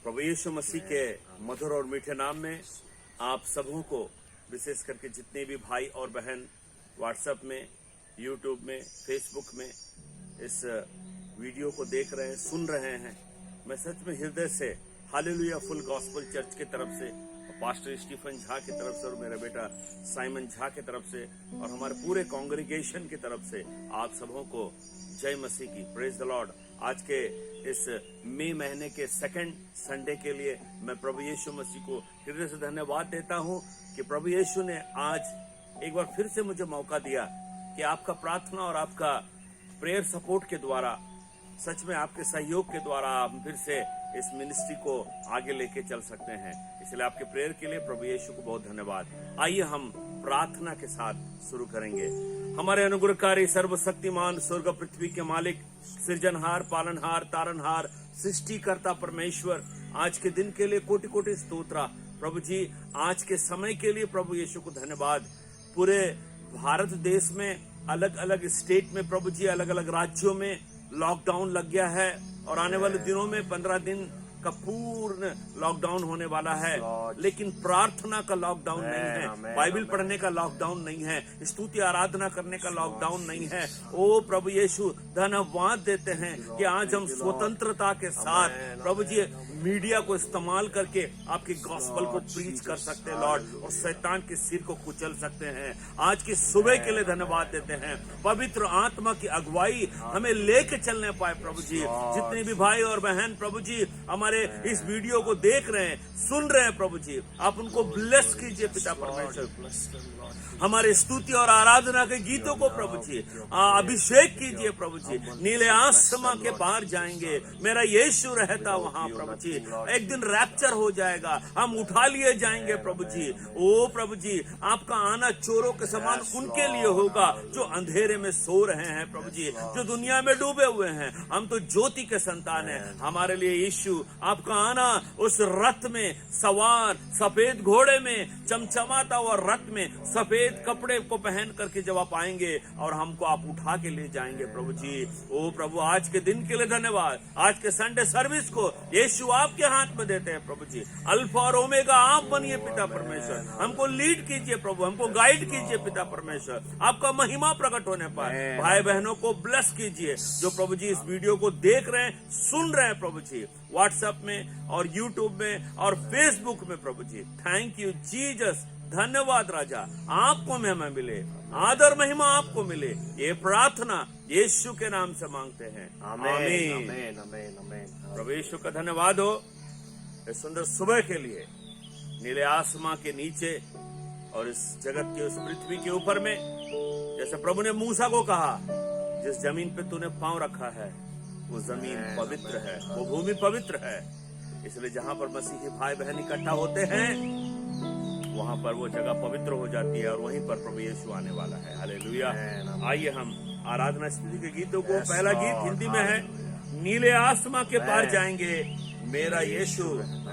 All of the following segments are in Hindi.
प्रभु यीशु मसीह के मधुर और मीठे नाम में आप सबों को, विशेष करके जितने भी भाई और बहन व्हाट्सएप में, यूट्यूब में, फेसबुक में इस वीडियो को देख रहे हैं, सुन रहे हैं, मैं सच में हृदय से हालेलुया फुल गॉस्पेल चर्च की तरफ से, पास्टर स्टीफन झा की तरफ से और मेरा बेटा साइमन झा की तरफ से और हमारे पूरे कांग्रीगेशन की तरफ से आप सबों को जय मसीह की, प्रेज द लॉर्ड। आज के इस मई महीने के सेकंड संडे के लिए मैं प्रभु यीशु मसीह को हृदय से धन्यवाद देता हूं कि प्रभु यीशु ने आज एक बार फिर से मुझे मौका दिया कि आपका प्रार्थना और आपका प्रेयर सपोर्ट के द्वारा, सच में आपके सहयोग के द्वारा हम फिर से इस मिनिस्ट्री को आगे लेके चल सकते हैं। इसलिए आपके प्रेयर के लिए प्रभु यीशु को बहुत धन्यवाद। आइए हम प्रार्थना के साथ शुरू करेंगे। हमारे अनुग्रहकारी, सर्वशक्तिमान, स्वर्ग पृथ्वी के मालिक, सृजनहार, पालनहार, तारनहार, सृष्टिकर्ता परमेश्वर, आज के दिन के लिए कोटि कोटि स्तोत्र प्रभु जी। आज के समय के लिए प्रभु यीशु को धन्यवाद। पूरे भारत देश में अलग अलग स्टेट में प्रभु जी, अलग अलग राज्यों में लॉकडाउन लग गया है और आने वाले दिनों में 15 दिन का पूर्ण लॉकडाउन होने वाला है। लेकिन प्रार्थना का लॉकडाउन नहीं है, बाइबल पढ़ने का लॉकडाउन नहीं है, स्तुति आराधना करने का लॉकडाउन नहीं है। ओ प्रभु यीशु, धन्यवाद देते हैं कि आज हम स्वतंत्रता के साथ प्रभु जी मीडिया को इस्तेमाल करके आपकी गॉस्पेल को प्रीच कर सकते हैं लॉर्ड, और शैतान के सिर को कुचल सकते हैं। आज की सुबह के लिए धन्यवाद देते हैं। पवित्र आत्मा की अगुवाई हमें लेके चलने पाए प्रभु जी। जितने भी भाई और बहन प्रभु जी हमारे इस वीडियो को देख रहे हैं, सुन रहे हैं प्रभु जी, आप उनको ब्लेस कीजिए पिता परमेश्वर। हमारे स्तुति और आराधना के गीतों को प्रभु जी अभिषेक कीजिए प्रभु जी। नीले आसमां के पार जाएंगे, मेरा यीशु रहता वहां प्रभु जी। एक दिन रैप्चर हो जाएगा, हम उठा लिए जाएंगे प्रभु जी। ओ प्रभु जी, आपका आना चोरों के समान उनके लिए होगा जो अंधेरे में सो रहे हैं प्रभु जी, जो दुनिया में डूबे हुए हैं। हम तो ज्योति के संतान हैं। हमारे लिए यीशु, आपका आना उस रथ में सवार, सफेद घोड़े में, चमचमाता हुआ रथ में, सफेद कपड़े को पहन करके जब आप आएंगे और हमको आप उठा के ले जाएंगे प्रभु जी। ओ प्रभु, आज के दिन के लिए धन्यवाद। आज के संडे सर्विस को यीशु आपके हाथ में देते हैं प्रभु जी। अल्फा और ओमेगा आप बनिए पिता परमेश्वर। हमको लीड कीजिए प्रभु, हमको गाइड कीजिए पिता परमेश्वर। आपका महिमा प्रकट होने पर भाई बहनों को ब्लेस कीजिए जो प्रभु जी इस वीडियो को देख रहे हैं, सुन रहे हैं प्रभु जी, व्हाट्सएप में और यूट्यूब में और फेसबुक में प्रभु जी। थैंक यू जीसस, धन्यवाद राजा। आपको महिमा मिले, आदर महिमा आपको मिले। ये प्रार्थना यीशु के नाम से मांगते हैं, आमीन। प्रभु यीशु का धन्यवाद हो इस सुंदर सुबह के लिए। नीले आसमां के नीचे और इस जगत के, उस पृथ्वी के ऊपर में, जैसे प्रभु ने मूसा को कहा, जिस जमीन पे तूने पांव रखा है वो जमीन पवित्र है, वो भूमि पवित्र है। इसलिए जहां पर मसीही भाई बहन इकट्ठा होते हैं वहां पर वो जगह पवित्र हो जाती है और वहीं पर प्रभु यीशु आने वाला है। हालेलुया। आइए हम आराधना स्तुति के गीतों को, पहला गीत हिंदी में है, नीले आसमां के पार जाएंगे, मेरा यीशु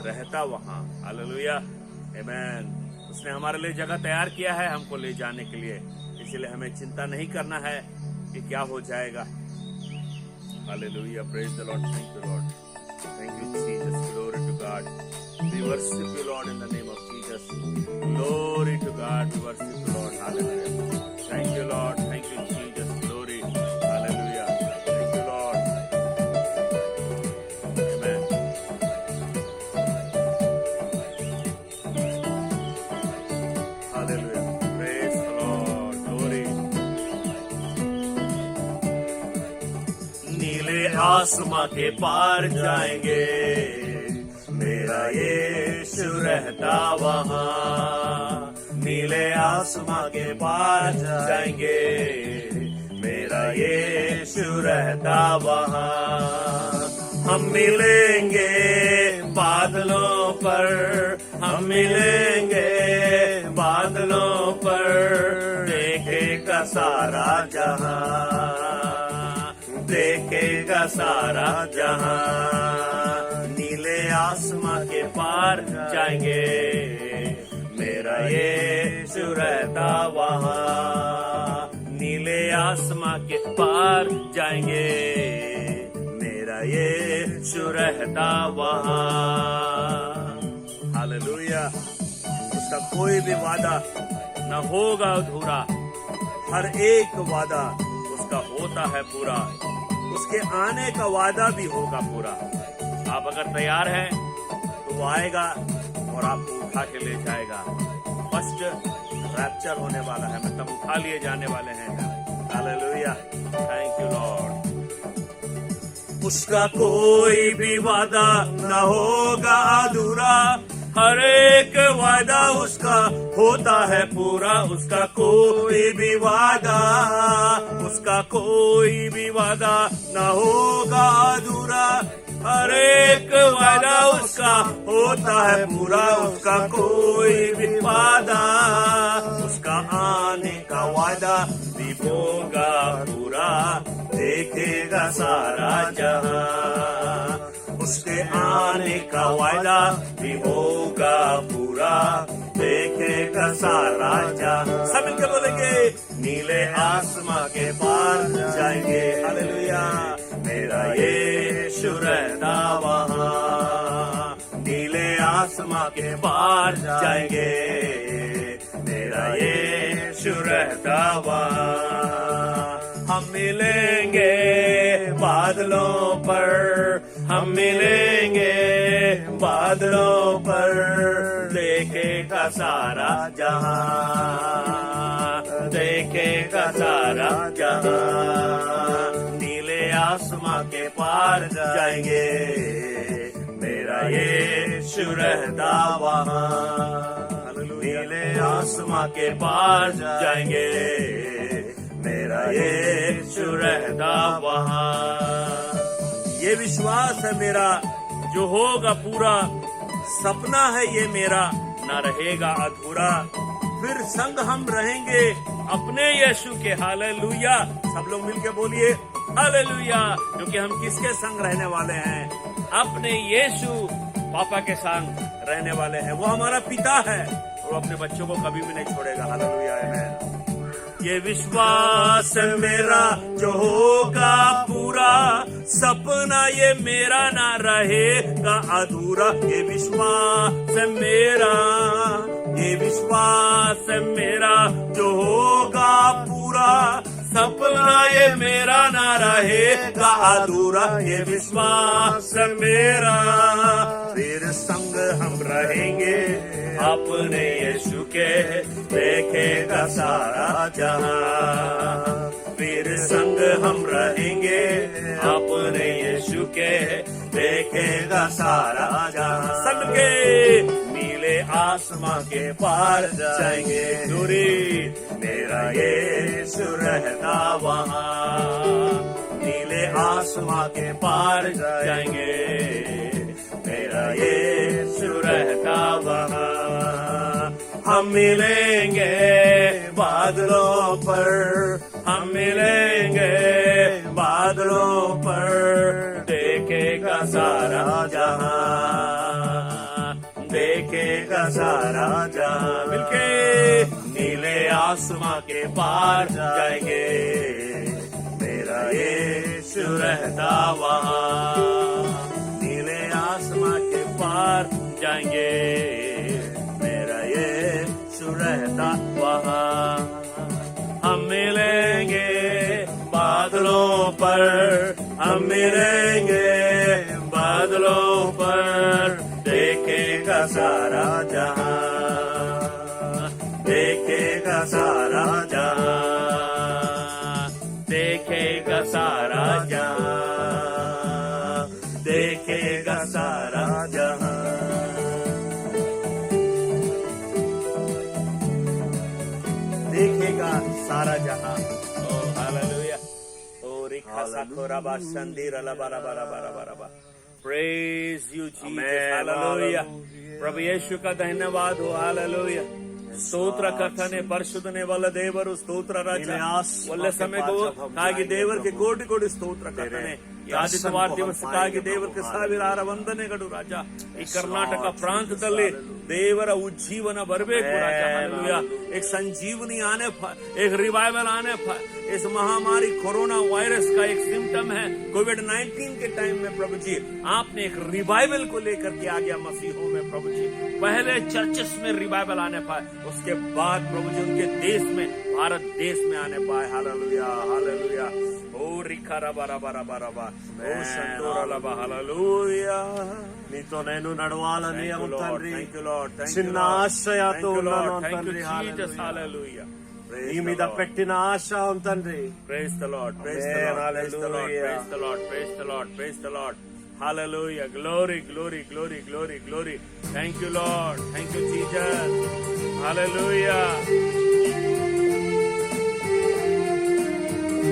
रहता वहां। हालेलुया, आमीन। उसने हमारे लिए जगह तैयार किया है हमको ले जाने के लिए, इसलिए हमें चिंता नहीं करना है कि क्या हो जाएगा। Hallelujah, praise the Lord, thank you Lord, thank you Jesus, glory to God, we worship you Lord in the name of Jesus, glory to God, we worship you Lord, hallelujah, thank you Lord, thank you Jesus, glory, hallelujah, thank you Lord, amen, hallelujah, praise the Lord, glory. नीले आसमां के पार जाएंगे, मेरा यीशु रहता वहां। नीले आसमां के पार जाएंगे, मेरा यीशु रहता वहां। हम मिलेंगे बादलों पर, हम मिलेंगे बादलों पर, देखेगा सारा जहां, देखेगा सारा जहां। नीले आसमां के पार जाएंगे, मेरा यीशु रहता वहां। नीले आसमां के पार जाएंगे, मेरा यीशु रहता वहां। हालेलुया। उसका कोई भी वादा न होगा अधूरा, हर एक वादा उसका होता है पूरा, उसके आने का वादा भी होगा पूरा। आप अगर तैयार हैं तो वो आएगा और आपको उठा के ले जाएगा। फर्स्ट रैप्चर होने वाला है, मतलब उठा लिए जाने वाले हैं। Hallelujah, thank you Lord. उसका कोई भी वादा न होगा अधूरा, हर एक वादा उसका होता है पूरा। उसका कोई भी वादा, उसका कोई भी वादा न होगा अधूरा, हर एक वादा उसका होता है पूरा। उसका कोई भी वादा, उसका आने का वादा भी होगा पूरा, देखेगा सारा जहां। उसके आने का वादा भी होगा पूरा, देखेगा सारा जहां। सब मिलकर बोलेंगे, नीले आसमां के पार जाएंगे। हालेलुया, मेरा यीशु रहता वहां। नीले आसमां के पार जाएंगे, मेरा यीशु रहता वहां। हम मिलेंगे बादलों पर, हम मिलेंगे बादलों पर, देखेगा सारा जहां, देखेगा सारा जहां। नीले आसमां के पार जाएंगे, मेरा यीशु रहता वहां। नीले आसमां के पार जाएंगे, मेरा यीशु रहता वहां। ये विश्वास है मेरा जो होगा पूरा, सपना है ये मेरा ना रहेगा अधूरा। फिर संग हम रहेंगे अपने यीशु के। हालेलुया, सब लोग मिलके बोलिए हालेलुया। क्योंकि हम किसके संग रहने वाले हैं? अपने यीशु पापा के संग रहने वाले हैं। वो हमारा पिता है और वो अपने बच्चों को कभी भी नहीं छोड़ेगा। हालेलुया, आमीन। ये विश्वास मेरा जो होगा पूरा, सपना ये मेरा ना रहेगा अधूरा। ये विश्वास मेरा, ये विश्वास मेरा जो होगा पूरा, सपना ये मेरा ना रहेगा अधूरा। ये विश्वास मेरा, फिर संग हम रहेंगे अपने यीशु के, देखेगा सारा जहां। फिर संग हम रहेंगे अपने यीशु के, देखेगा सारा जहां। संग के नीले आसमां के पार जाएंगे, दूरी मेरा यीशु रहता वहां। नीले आसमां के पार जाएंगे, मेरा यीशु रहता वहां। हम मिलेंगे बादलों पर, हम मिलेंगे बादलों पर, देखेगा सारा जहां, देखेगा सारा जहां। मिलके नीले आसमां के पार जाएंगे, मेरा यीशु रहता वहां। नीले आसमां के पार जाएंगे, मेरा यीशु रहता वहां। हम मिलेंगे बादलों पर, हम मिलेंगे बादलों पर, देखेगा सारा जहां, देखेगा सारा जहां, देखेगा सारा जहां, देखेगा सारा जहां। देखेगा सारा जहां। ओ हालेलुया, ओ रिखा साकोरा बाशंदीर अलबरा बरा बरा बरा बरा। Praise you Jesus, hallelujah. प्रभु यीशु का धन्यवाद हो, हालेलुया। ಸ್ತೋತ್ರ ಕರ್ತನೆ, ಪರಿಶುದ್ಧನೆ ವಲ್ಲ ದೇವರು, ಸ್ತೋತ್ರ ರಾಜ. ಒಳ್ಳೆ ಸಮಯಕ್ಕೂ ಹಾಗೆ ದೇವರಿಗೆ ಕೋಟಿ ಕೋಟಿ ಸ್ತೋತ್ರ ಕರ್ತನೆ. ಈ ಆದಿತ್ಯವಾರ ದಿವಸಕ್ಕಾಗಿ ದೇವರಿಗೆ ಸಾವಿರಾರು ವಂದನೆಗಳು ರಾಜ. ಈ ಕರ್ನಾಟಕ ಪ್ರಾಂತದಲ್ಲಿ ದೇವರ ಉಜ್ಜೀವನ ಬರಬೇಕು ರಾಜ. हालेलुया. एक संजीवनी आने पर, एक रिवाइवल आने पर, इस महामारी कोरोना वायरस का एक सिम्टम है कोविड-19 के टाइम में प्रभु जी आपने एक रिवाइवल को लेकर के आ गया मसीहों में प्रभु जी. पहले चर्चेस में रिवाइवल आने पाए, उसके बाद प्रभु जी उनके देश में, भारत देश में आने पाए. Hallelujah hallelujah. ओ रिखा रबा रबा रबा रबा, ओ संतोरा लबा. हालेलुया. నీతో నేను నడవాలని అవును తండ్రి. Thank you Lord. Thank you చిన్న Lord. ఆశయాతో Thank you ఉన్నాను Lord. Thank you తండ్రి. Jesus. Hallelujah. నీ మీద పెట్టిన ఆశ అవును తండ్రి. Praise the Lord. Praise the Amen. Lord. Praise the Lord. Hallelujah. Praise the Lord. Praise the Lord. Praise the Lord. Hallelujah. Glory, glory, glory, glory, glory. Thank you Lord. Thank you Jesus. Hallelujah.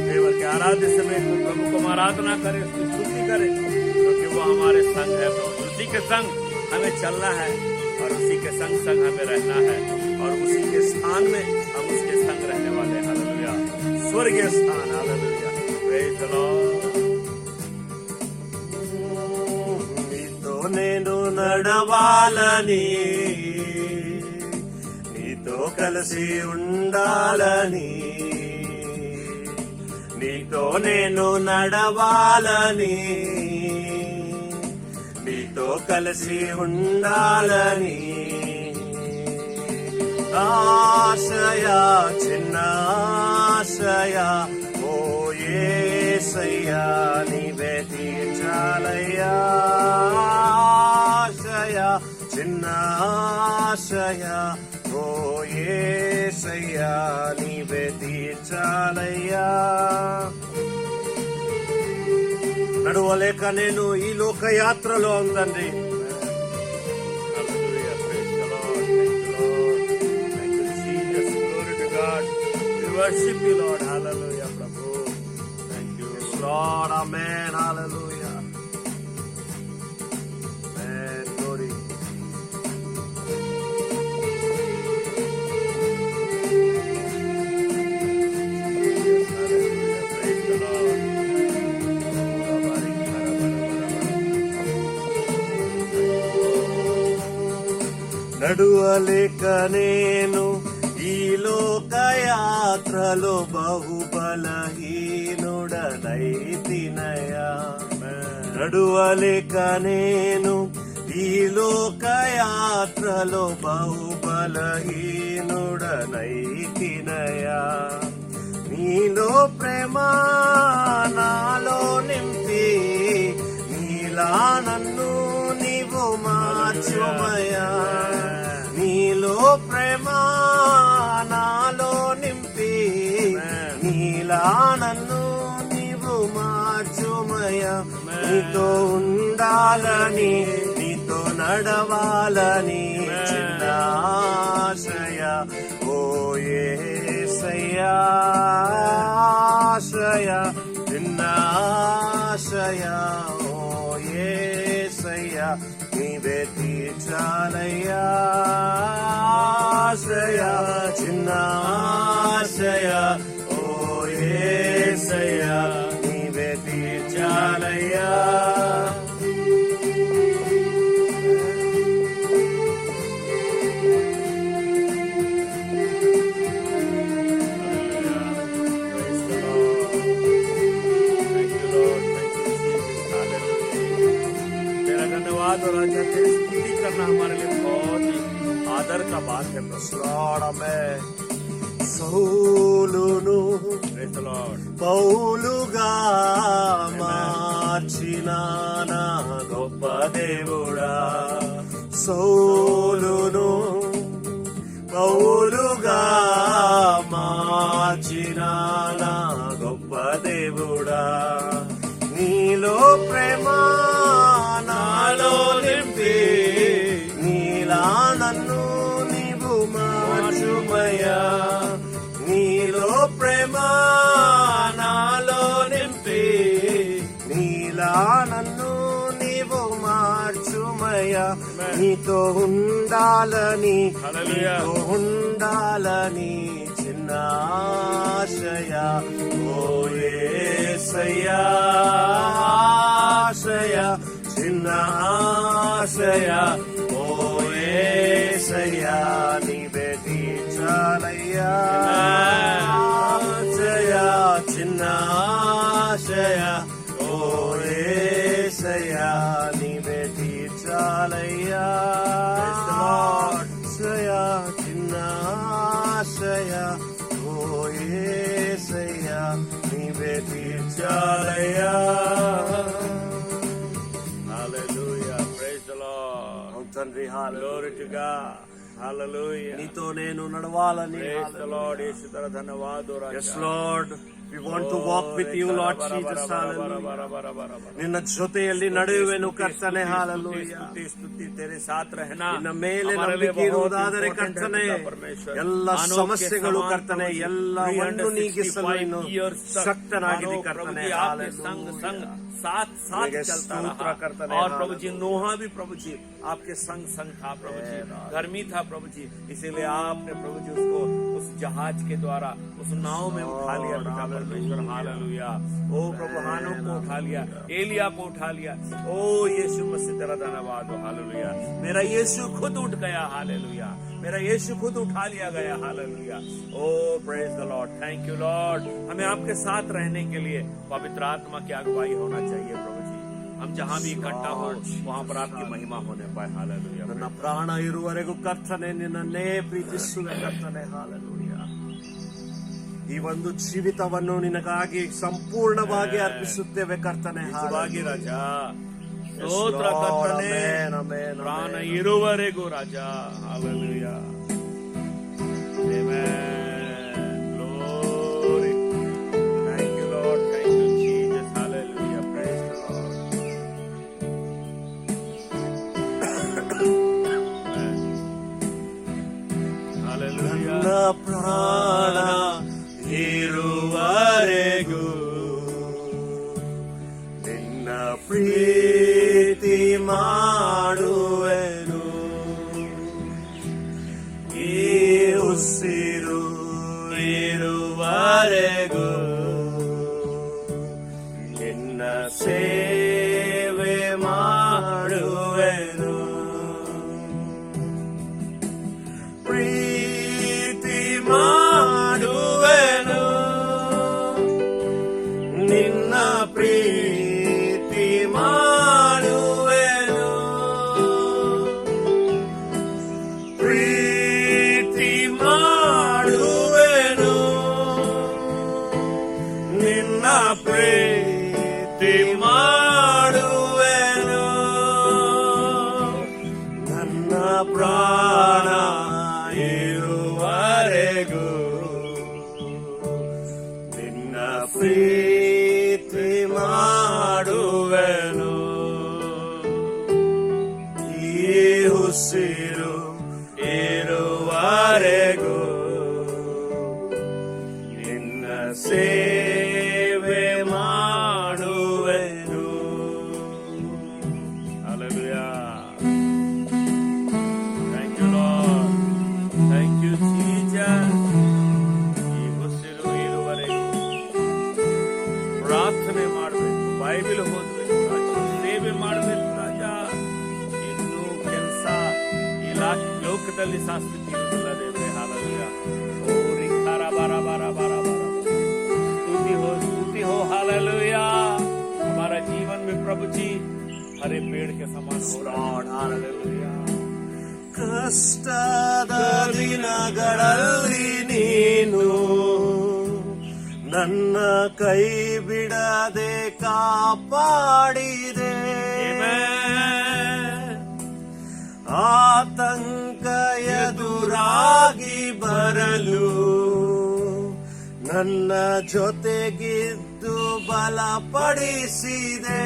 देवर के आराध्य समय को प्रभु को आराधना करें, उसकी स्तुति करें, क्योंकि वो हमारे संग है प्रभु. उसी के संग हमें चलना है और उसी के संग संग हमें रहना है और उसी के स्थान में हम उसके संग रहने वाले हैं. हालेलुया. स्वर्गीय स्थान. हालेलुया. Praise the Lord. నీతో నేను నడవాలని, నీతో కలిసి ఉండాలని, నీతో నేను నడవాలని, నీతో కలిసి ఉండాలని. ఆశయ చిన్న ఆశయ ఓ యేసయ్యా నీవే తీర్చాలయ్యా. ఆశయ చిన్న ఆశయ ఓ యేసయ్యా నీవే తీర్చాలయ్యా. నడవలేక నేను ఈ లోక యాత్రలో ఉందండి. Hallelujah. Praise the Lord. Thank you Lord. Thank you Jesus. Glory to God. We worship you Lord. Hallelujah Prabhu. Thank you Lord, amen, hallelujah. Amen, glory. Hallelujah. Praise the Lord. నడువలేక నేను ఈ లోక యాత్రలో బహుబలహీనుడనైతినయా. నడువలేక నేను ఈ లోక యాత్రలో బహుబలహీనుడనైతినయా. నీలో ప్రేమ నాలో నింపి నీలా నన్ను నీవు మార్చుమయా. నీలో ప్రేమ నాలో నింపి నీలా నన్ను నీవు మార్చుమయా. నీతో ఉండాలని, నీతో నడవాలని చిన్న ఆశయ ఓ యేసయ్యా. ఆశయ చిన్న ఆశయ ఓ యేసయ్యా నీవే తీర్చాలయ్యా. ఆశయ చిన్న ఆశయ ఓ యేసయ్యా నీవే తీర్చాలయ్యా. Praise the Lord. Thank you Lord. Thank you Jesus. Hallelujah. तेरा धन्यवाद और राजा, तेरी स्तुति करना हमारे लिए बहुत ही आदर का बात है प्रभु. Lord, amen. సౌలును Praise the Lord. పౌలుగా మార్చిన నా గొప్ప దేవుడా. సౌలును పౌలుగా మార్చిన నా గొప్ప దేవుడా. నీలో ప్రేమ నాలో నింపి నీలా నన్ను నీవు మార్చుమయ్యా. నీలో ప్రేమ నాలో నింపి నీలా నన్ను నీవు మార్చుమయ్యా. నీతో ఉండాలని, Hallelujah. నీతో ఉండాలని చిన్న ಚಿನ್ನ ಆಶ್ರಯ ಓ యేసయ్య ಆಶ್ರಯ ಚಿನ್ನ ಆಶ್ರಯ ಓ యేసయ్య నీవే తీర్చాలయ్యా ఆశ్రయ చిన్న ఆశ్రయ ఓ యేసయ్య నీవే తీర్చాలయ్యా ఆశ్రయ చిన్న ఆశ్రయ ఓ యేసయ్య నీవే తీర్చాలయ్యా. Hallelujah. Praise the Lord. తండ్రి Glory to God. Hallelujah. నీతో నేను నడవాలని. Praise the Lord. యేసు తన ధన్యవాదాలు రాజా. Yes Lord, we want to walk with you Lord Jesus. Hallelujah. ನಿನ್ನ ಜೊತೆಯಲ್ಲಿ ನಡೆಯುವೆನು ಕರ್ತನೆ. Hallelujah. ಸ್ತುತಿ तेरे साथ रहना. ನಿನ್ನ ಮೇಲೆ ನಂಬಿಕೆ ಇರುವುದಾದರೆ ಕರ್ತನೆ ಎಲ್ಲ ಸಮಸ್ಯೆಗಳು ಕರ್ತನೆ ಎಲ್ಲವನ್ನು ನೀಗಿಸಲು ಇನ್ನು ಶಕ್ತನಾಗಿದೆ ಕರ್ತನೆ. साथ साथ चलता रहा करता और प्रभु जी नोहा भी प्रभु जी आपके संग संग था प्रभु जी, गर्मी था प्रभु जी, इसीलिए आपने प्रभु जी उसको उस जहाज के द्वारा उस नाव में उठा लिया पिता परमेश्वर. हालेलुया. ओ प्रभु हानो को उठा लिया, एलिया को उठा लिया. ओ यीशु मसीह तेरा धन्यवाद हो. हालेलुया. मेरा यीशु खुद उठ गया. हालेलुया. मेरा यीशु खुद उठा लिया गया. Hallelujah. Oh praise the Lord. Thank you Lord. हमें आपके साथ रहने के लिए पवित्र आत्मा की अगुवाई होना चाहिए प्रभु जी. हम जहाँ भी इकट्ठा हो वहाँ पर आपकी महिमा होने पाए. हालेलुया. ನನ್ನ ಪ್ರಾಣ ಇರುವವರೆಗೂ ಕರ್ತನೆ ನಿನ್ನನ್ನೇ ಪ್ರೀತಿಸುವೆ ಕರ್ತನೆ. ಹಾಲೆಲೂಯ. ಈ ಒಂದು ಜೀವಿತವನ್ನು ನಿನಗಾಗಿ ಸಂಪೂರ್ಣವಾಗಿ ಅರ್ಪಿಸುತ್ತೇವೆ ಕರ್ತನೆ. ನಿಜವಾಗಿ ರಾಜಾ ಸ್ತೋತ್ರ ಕರ್ತನೆ. ಪ್ರಾಣ ಇರುವವರೆಗೂ ರಾಜಾ. Hallelujah. Amen. Glory. Thank you Lord. Thank you Jesus. Hallelujah. Praise the Lord. Hallelujah. ನನ್ನ ಪ್ರಾಣ ಇರುವವರೆಗೂ ನಿನ್ನ ಪ್ರೀತಿ ಮಾಡುವೆನು. ಈ ಉಸಿರು ಇರುವವರೆಗೂ ನಿನ್ನ ಸೇವೆ ಮಾಡುವೆನು. ಪ್ರೀತಿ ಮಾಡುವೆನು ನಿನ್ನ ಪ್ರೀತಿ ಮಾಡುವೆನು. ಪ್ರೀತಿ ಮಾಡುವೆನು ನಿನ್ನ ಪ್ರೀತಿ ಮಾಡುವೆನು. ನನ್ನ ಪ್ರಾಣ ಇರುವವರೆಗೂ ನಿನ್ನ ಪ್ರೀತಿ ಮಾಡುವೆನು. ಈ ಉಸಿರು ಇರುವವರೆಗೂ ನಿನ್ನ ಸೇವೆ ಮಾಡುವೆನು. Hallelujah. Thank you Lord. Thank you Jesus. ಈ ಉಸಿರು ಇರುವವರೆಗೂ ಪ್ರಾರ್ಥನೆ ಮಾಡಬೇಕು, ಬೈಬಲ್ ಓದಬೇಕು ರಾಜ, ಸೇವೆ ಮಾಡಬೇಕು ರಾಜ. ಇನ್ನೂ ಕೆಲಸ ಈ ಲೋಕದಲ್ಲಿ ಸಂಸ್ಕೃತಿ ಇರುವುದಿಲ್ಲ ದೇವರೇ. ಹಾಲೆಲೂಯ. ಓ ರಿಖಾರ ಬಾರ ಬಾರ ಬಾರ ಬಾರ. स्तुति हो. हालेलुया. हमारा जीवन में प्रभु जी हरे पेड़ के समान हो लॉर्ड. हालेलुया. ಕಷ್ಟದ ದಿನಗಳಲ್ಲಿ ನೀನು ನನ್ನ ಕೈ ಬಿಡದೆ ಕಾಪಾಡಿದೆ. ಆತಂಕ ಎದುರಾಗಿ ಬರಲು ನನ್ನ ಜೊತೆಗಿದ್ದು ಬಲಪಡಿಸಿದೆ.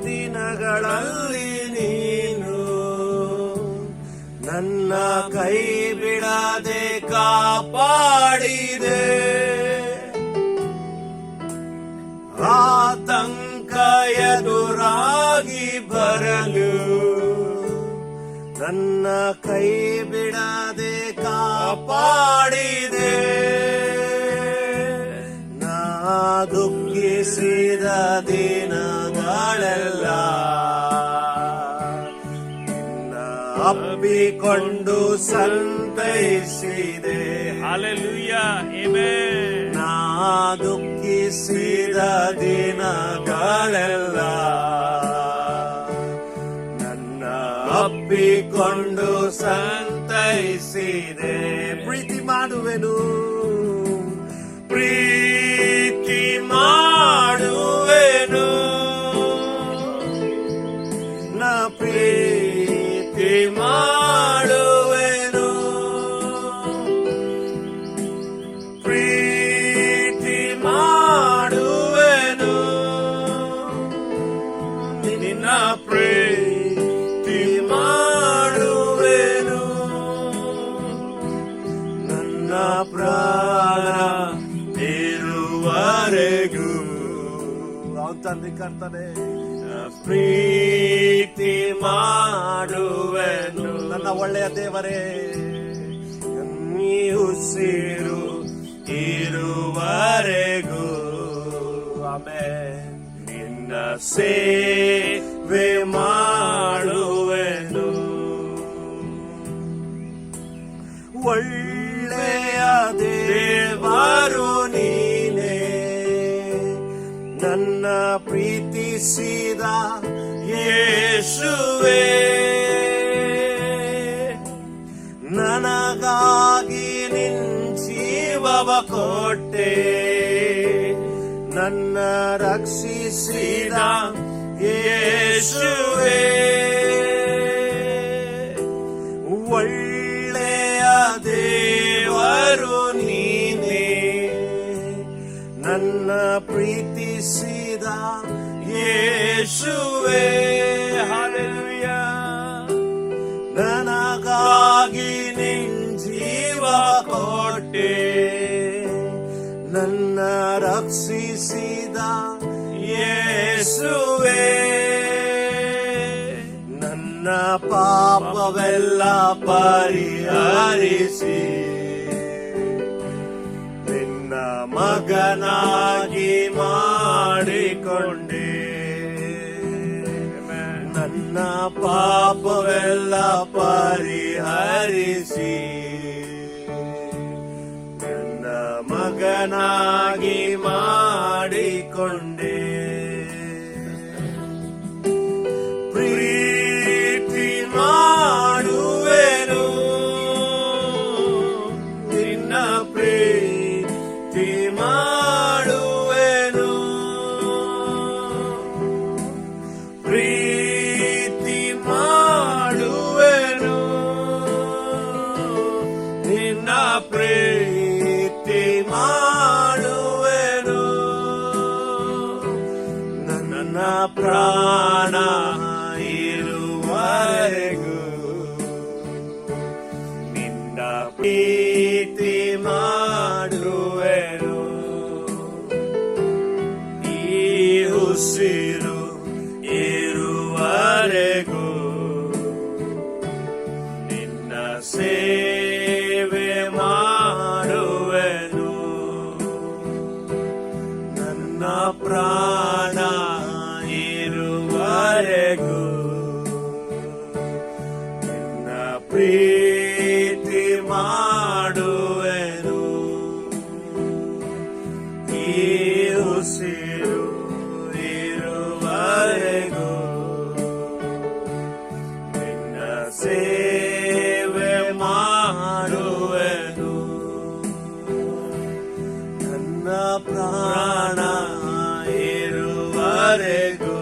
ದಿನಗಳಲ್ಲಿ ನೀನು ನನ್ನ ಕೈ ಬಿಡದೆ ಕಾಪಾಡಿದೆ. ಆತಂಕ ಎದುರಾಗಿ ಬರಲು ನನ್ನ ಕೈ ಬಿಡದೆ ಕಾಪಾಡಿದೆ. ನಾ ದುಃಖಿಸಿದ ದಿನಗಳೆಲ್ಲ ನಿನ್ನ ಅಪ್ಪಿಕೊಂಡು ಸಂತೈಸಿದೆ. Hallelujah. Amen. ನಾ ದುಃಖಿಸಿದ ದಿನಗಳೆಲ್ಲ ನನ್ನ ಅಪ್ಪಿಕೊಂಡು ಸಂತೈಸಿದೆ. ಪ್ರೀತಿ ಮಾಡುವೆನು, ಪ್ರೀತಿ ಮಾಡುವೆನು, ನಾ ಪ್ರೀತಿ ಮಾಡುವೆನು, ಪ್ರೀತಿ ಮಾಡುವೆನು, ನಿನ್ನ ಪ್ರೀತಿ ಮಾಡುವೆನು, ನನ್ನ ಪ್ರಾಣ ಇರುವರೆಗೂ. ಅವನು ತಂದೆ ಕರ್ತನೆ, ಪ್ರೀತಿ ಮಾಡುವೆನು ನನ್ನ ಒಳ್ಳೆಯ ದೇವರೇ. ನೀ ಉಸಿರು ಇರುವರೆಗೂ ಆಮೆನ್ ನಿನ್ನ ಸೇವೆ ಮಾಡುವೆನು. ಒಳ್ಳೆಯ ದೇವರು ನೀನೇ, ನನ್ನ ಪ್ರೀತಿಸಿದ ಯೇಸುವೇ. ನನಗಾಗಿ ನಿನ್ ಜೀವವ ಕೊಟ್ಟೆ, ನನ್ನ ರಕ್ಷಿಸಿದ ಯೇಸುವೇ. ಒಳ್ಳೆಯ ದೇವರು ನೀನೇ, ನನ್ನ ಪ್ರೀತಿಸಿದ ಯೇಸುವೇ. ಹಲ್ಲೆಲೂಯಾ. ನನಗಾಗಿ ನಿನ್ ಜೀವ ಕೊಟ್ಟೆ, ನನ್ನ ರಕ್ಷಿಸಿದ ಯೇಸುವೇ. ನನ್ನ ಪಾಪವೆಲ್ಲ ಪರಿಹರಿಸಿ ನಿನ್ನ ಮಗನಾಗಿ ಮಾಡಿಕೊಂಡೆ. ನನ್ನ ಪಾಪವೆಲ್ಲ ಪರಿಹರಿಸಿ ನನ್ನ ಮಗನಾಗಿ ಮಾಡಿಕೊಂಡೆ. ಪ್ರೀತಿ ಮಾಡುವೆನು, ನಿನ್ನ ಪ್ರೀತಿ ಮಾಡುವೆನು, ಪ್ರೀತಿ ಮಾಡುವೆನು, ನಿನ್ನ ಪ್ರೀತಿ ಮಾಡುವೆನು, ನನ್ನ ಪ್ರಾಣ ಇರುವರೆಗೂ ನಿನ್ನ ಪ್ರೀತಿ ಮಾಡುವೆನು. ಈ ಉಸಿರು ಇರುವರೆಗೂ ನಿನ್ನ ಸೇವೆ ಮಾಡುವೆನು. ನನ್ನ ಪ್ರಾಣ ಇರುವರೆಗೂ ನಿನ್ನ ಪ್ರೀತಿ ಮಾಡುವೆನು. ಈ ಉಸಿರು ಇರುವರೆಗೂ ನಿನ್ನ ಸೇವೆ ಮಾಡುವೆನು. ನನ್ನ ಪ್ರಾಣ ಇರುವರೆಗೂ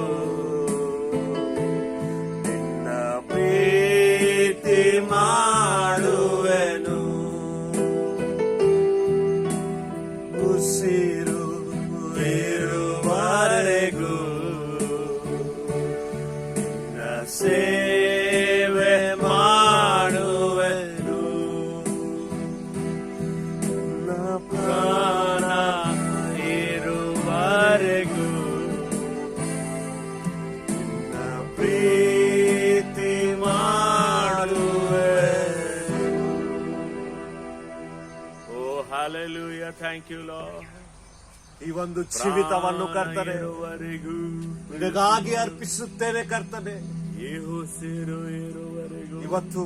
ನಿನ್ನ ಪ್ರೀತಿ ಮಾಡುವೆನು. ಉಸಿರು ಇರುವರೆಗೂ ನಿನ್ನ ಸೇವೆ ಮಾಡುವೆನು. ನನ್ನ ಪ್ರಾಣ ಇರುವರೆಗೂ Thank you, Lord. ಈ ಒಂದು ಜೀವಿತವನ್ನು ಕರ್ತನೆ ಇರುವವರೆಗೂ ನಿನಗಾಗಿ ಅರ್ಪಿಸುತ್ತೇನೆ ಕರ್ತನೆ. ಯೆಹೋವನು ಇರುವವರೆಗೂ ಇವತ್ತು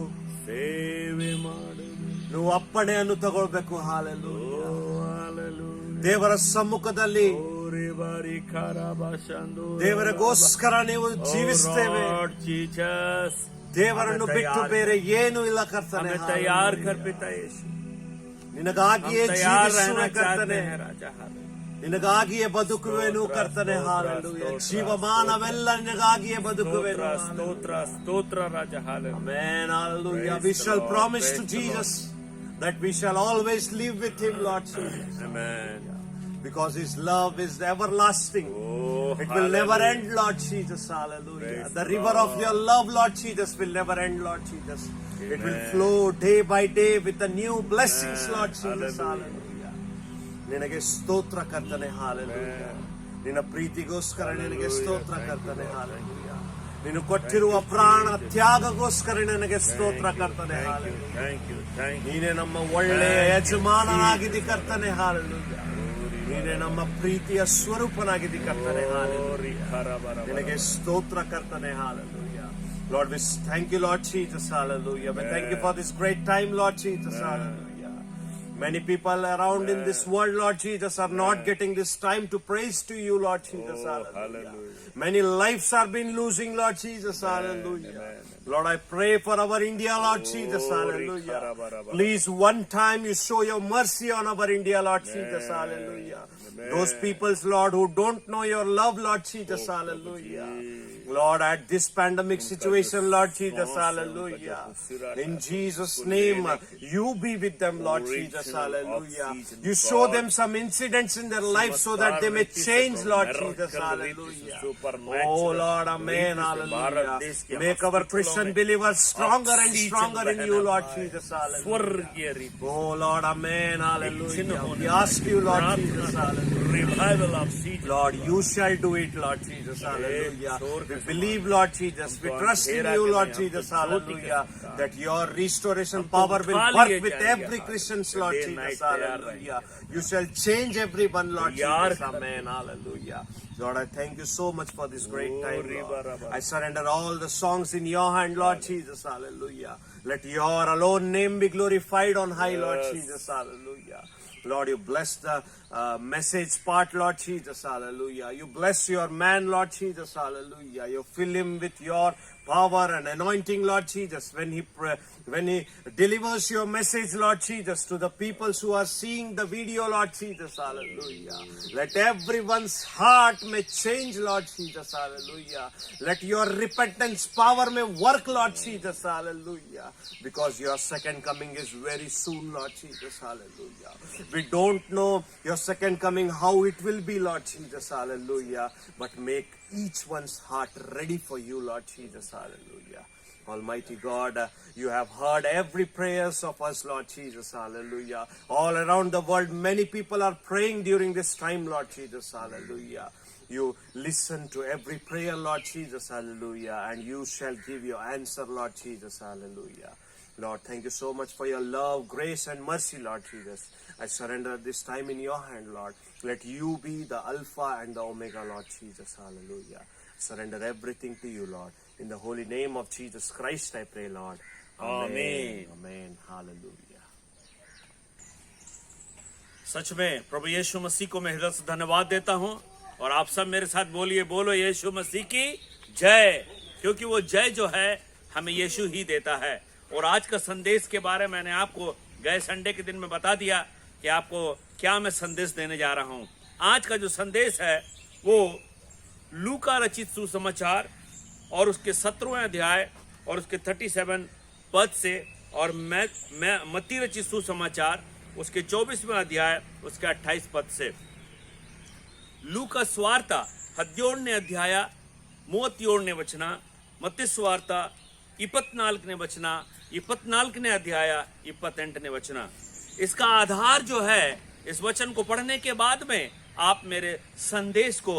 ಸೇವೆ ಮಾಡುವುದು. ನೀವು ಅಪ್ಪಣೆಯನ್ನು ತಗೊಳ್ಬೇಕು. ಹಾಲೆಲೂಯ. Hallelujah. ದೇವರ ಸಮ್ಮುಖದಲ್ಲಿ ದೇವರಿಗೋಸ್ಕರ ನೀವು ಜೀವಿಸ್ತೇವೆ. Lord Jesus, ದೇವರನ್ನು ಬಿಟ್ಟು ಬೇರೆ ಏನು ಇಲ್ಲ ಕರ್ತನೆ. हमें तैयार कर पिता यीशु. ನಿನಗಾಗಿಯೇ हम तैयार ಜೀವಿಸುವೆ रहना चाहते ಕರ್ತನೆ. हैं राजा. ನಿನಗಾಗಿಯೇ ಬದುಕುವೆನು ಕರ್ತನೆ. ಹಾಲೆಲೂಯ. ಜೀವಮಾನವೆಲ್ಲ ನಿನಗಾಗಿಯೇ ಬದುಕುವೆನು. ಸ್ತೋತ್ರ ಸ್ತೋತ್ರ ರಾಜ. Amen. Hallelujah. We shall promise to Jesus that we shall always live with him, Lord Jesus. Amen. Because his love is everlasting. Oh, it will never end, Lord Jesus. Hallelujah. Praise The river of your love, Lord Jesus, will never end, Lord Jesus. Amen. It will flow day by day with the new blessings, Amen. Lord Jesus. Hallelujah. Hallelujah. ನಿನಗೆ ಸ್ತೋತ್ರ ಕರ್ತನೆ. ಹಾಲೆಲೂಯ. ನಿನ್ನ ಪ್ರೀತಿಗೋಸ್ಕರ ನಿನಗೆ ಸ್ತೋತ್ರ ಕರ್ತನೆ. ಹಾಲೆಲೂಯ. ನೀನು ಕೊಟ್ಟಿರುವ ಪ್ರಾಣ ತ್ಯಾಗಗೋಸ್ಕರ ನಿನಗೆ ಸ್ತೋತ್ರ ಕರ್ತನೆ. ಹಾಲೆಲೂಯ. ನೀನೇ ನಮ್ಮ ಒಳ್ಳೆಯ ಯಜಮಾನನಾಗಿದ್ದಿ ಕರ್ತನೆ. ಹಾಲೆಲೂಯ. ನೀನೇ ನಮ್ಮ ಪ್ರೀತಿಯ ಸ್ವರೂಪನಾಗಿದ್ದಿ ಕರ್ತನೆ. ಹಾಲೆಲೂಯ. ನಿನಗೆ ಸ್ತೋತ್ರ ಕರ್ತನೆ. Hallelujah. Lord, we thank you, Lord Jesus. Hallelujah. We thank you for this great time, Lord Jesus. Hallelujah. Many people around in this world, Lord Jesus, are not getting this time to praise to you, Lord Jesus. Hallelujah. Many lives are being losing, Lord Jesus. Hallelujah. Lord, I pray for our India, Lord Jesus. Hallelujah. Please, one time you show your mercy on our India, Lord Jesus. Hallelujah. Those peoples, Lord, who don't know your love, Lord Jesus. Hallelujah. Lord, at this pandemic situation, Lord Jesus, hallelujah. In Jesus' name, you be with them, Lord Jesus, hallelujah. You show them some incidents in their life so that they may change, Lord Jesus, hallelujah. Oh Lord, amen, hallelujah. Make our Christian believers stronger and stronger in you, Lord Jesus, hallelujah. Oh Lord, amen, hallelujah. We ask you, Lord Jesus, hallelujah. Lord, you shall do it, Lord Jesus, hallelujah. We believe, Lord Jesus. We trust in you, Lord Jesus. Hallelujah. That your restoration power will work with every Christian, Lord Jesus. Hallelujah. You shall change everyone, Lord Jesus. Amen. Hallelujah. Lord, I thank you so much for this great time, Lord. I surrender all the songs in your hand, Lord Jesus. Hallelujah. Let your alone name be glorified on high, Lord Jesus. Hallelujah. Lord, you bless the message part, Lord Jesus, hallelujah. You bless your man, Lord Jesus, hallelujah. You fill him with your power and anointing, Lord Jesus, when he delivers your message, Lord Jesus, to the people who are seeing the video, Lord Jesus, hallelujah. Let everyone's heart may change, Lord Jesus, hallelujah. Let your repentance power may work, Lord Jesus, hallelujah. Because your second coming is very soon, Lord Jesus, hallelujah. We don't know your second coming, how it will be, Lord Jesus, hallelujah. But make each one's heart ready for you, Lord Jesus, hallelujah. Almighty God, you have heard every prayers of us, Lord Jesus, hallelujah. All around the world, many people are praying during this time, Lord Jesus, hallelujah. You listen to every prayer, Lord Jesus, hallelujah, and you shall give your answer, Lord Jesus, hallelujah. Lord, thank you so much for your love, grace, and mercy, Lord Jesus. I surrender this time in your hand, Lord. Let you be the Alpha and the Omega, Lord Jesus, hallelujah. Surrender everything to you, Lord. In the holy name of Jesus Christ, I pray, Lord. Amen. Amen. Hallelujah. सच में प्रभु यीशु मसीह को मैं हृदय से धन्यवाद देता हूं और आप सब मेरे साथ बोलिए, बोलो यीशु मसीह की जय, क्योंकि वो जय जो है हमें यीशु ही देता है। और आज का संदेश के बारे में मैंने आपको गए संडे के दिन में बता दिया कि आपको क्या मैं संदेश देने जा रहा हूं। आज का जो संदेश है वो लूका रचित सुसमाचार और उसके 17वें अध्याय और उसके 37 पद से, और मैं मत्ती रचित सुसमाचार उसके 24वें अध्याय उसके 28 पद से। लूका ಸ್ವಾರ್ಥ 17ನೇ ಅಧ್ಯಾಯ 37ನೇ ವಚನ, ಮತ್ತಿ ಸ್ವಾರ್ಥ 24ನೇ ವಚನ, 24ನೇ अध्याय 28ನೇ वचन। इसका आधार जो है, इस वचन को पढ़ने के बाद में आप मेरे संदेश को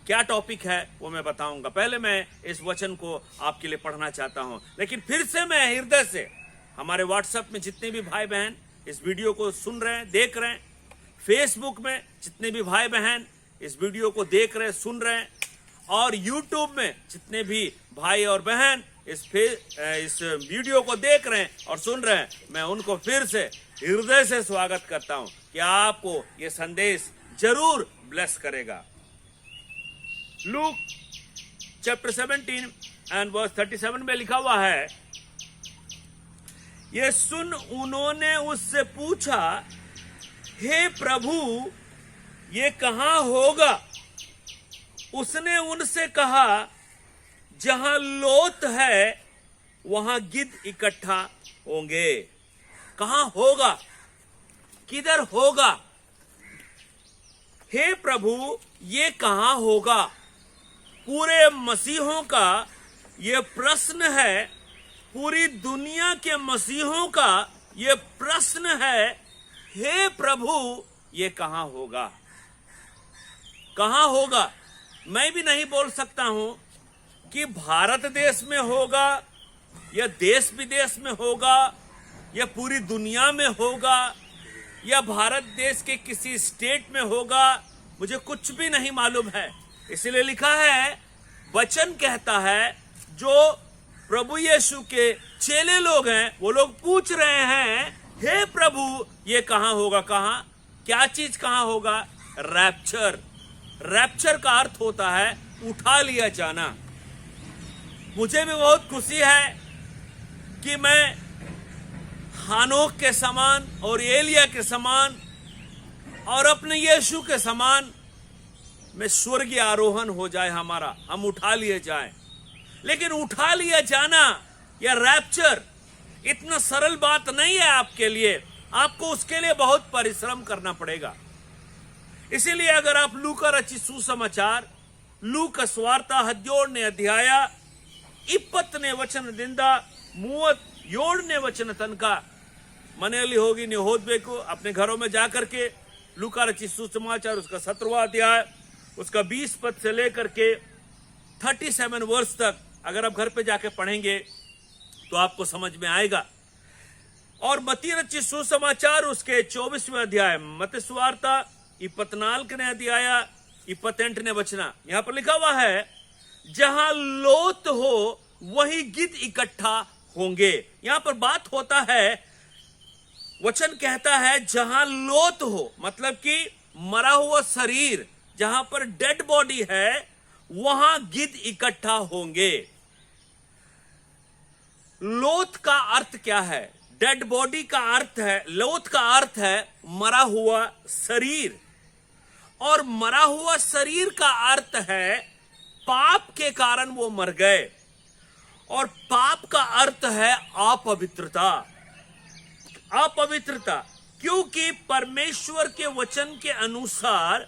क्या टॉपिक है वो मैं बताऊंगा। पहले मैं इस वचन को आपके लिए पढ़ना चाहता हूं, लेकिन फिर से मैं हृदय से हमारे व्हाट्सएप में जितने भी भाई बहन इस वीडियो को सुन रहे हैं, देख रहे हैं, फेसबुक में जितने भी भाई बहन इस वीडियो को देख रहे सुन रहे हैं, और यूट्यूब में जितने भी भाई और बहन इस वीडियो को देख रहे हैं और सुन रहे हैं, मैं उनको फिर से हृदय से स्वागत करता हूं कि आपको ये संदेश जरूर ब्लेस करेगा। लूक चैप्टर 17 एंड वर्स 37 में लिखा हुआ है, ये सुन उन्होंने उससे पूछा, हे प्रभु ये कहां होगा? उसने उनसे कहा, जहां लोथ है वहां गिद्ध इकट्ठा होंगे। कहां होगा? किधर होगा? हे प्रभु ये कहां होगा? पूरे मसीहों का ये प्रश्न है, पूरी दुनिया के मसीहों का ये प्रश्न है, हे प्रभु ये कहां होगा? कहां होगा? मैं भी नहीं बोल सकता हूं कि भारत देश में होगा या देश विदेश में होगा या पूरी दुनिया में होगा या भारत देश के किसी स्टेट में होगा, मुझे कुछ भी नहीं मालूम है। इसलिए लिखा है, वचन कहता है, जो प्रभु यीशु के चेले लोग हैं वो लोग पूछ रहे हैं, हे प्रभु ये कहां होगा? कहां? क्या चीज कहां होगा? रैप्चर। रैप्चर का अर्थ होता है उठा लिया जाना। मुझे भी बहुत खुशी है कि मैं हानोक के समान और एलिया के समान और अपने यीशु के समान में स्वर्गीय आरोहण हो जाए हमारा, हम उठा लिए जाएं। लेकिन उठा लिया जाना या रैप्चर इतना सरल बात नहीं है आपके लिए, आपको उसके लिए बहुत परिश्रम करना पड़ेगा। इसीलिए अगर आप लूका रचित सुसमाचार, लूक ಸ್ವಾರ್ಥ 17ನೇ ಅಧ್ಯಾಯ 20ನೇ ವಚನದಿಂದ 37ನೇ ವಚನ ತನಕ ಮನೆಯಲ್ಲಿ ಹೋಗಿ ನೀವು ಓದಬೇಕು। अपने घरों में जाकर के लूका रचित सुसमाचार उसका 17वां अध्याय उसका 20 पद से लेकर के 37 वर्ष तक अगर आप घर पे जाके पढ़ेंगे तो आपको समझ में आएगा। और मत्ती रचित सुसमाचार उसके 24वें अध्याय, मत्ती सुवार्ता 24ನೇ ಅಧ್ಯಾಯ 28ನೇ वचन, यहां पर लिखा हुआ है, जहां लोथ हो वही गिद्ध इकट्ठा होंगे। यहां पर बात होता है, वचन कहता है जहां लोथ हो, मतलब कि मरा हुआ शरीर, जहां पर डेड बॉडी है वहां गिद्ध इकट्ठा होंगे। लोथ का अर्थ क्या है? डेड बॉडी का अर्थ है, लोथ का अर्थ है मरा हुआ शरीर, और मरा हुआ शरीर का अर्थ है पाप के कारण वो मर गए, और पाप का अर्थ है अपवित्रता। अपवित्रता, क्योंकि परमेश्वर के वचन के अनुसार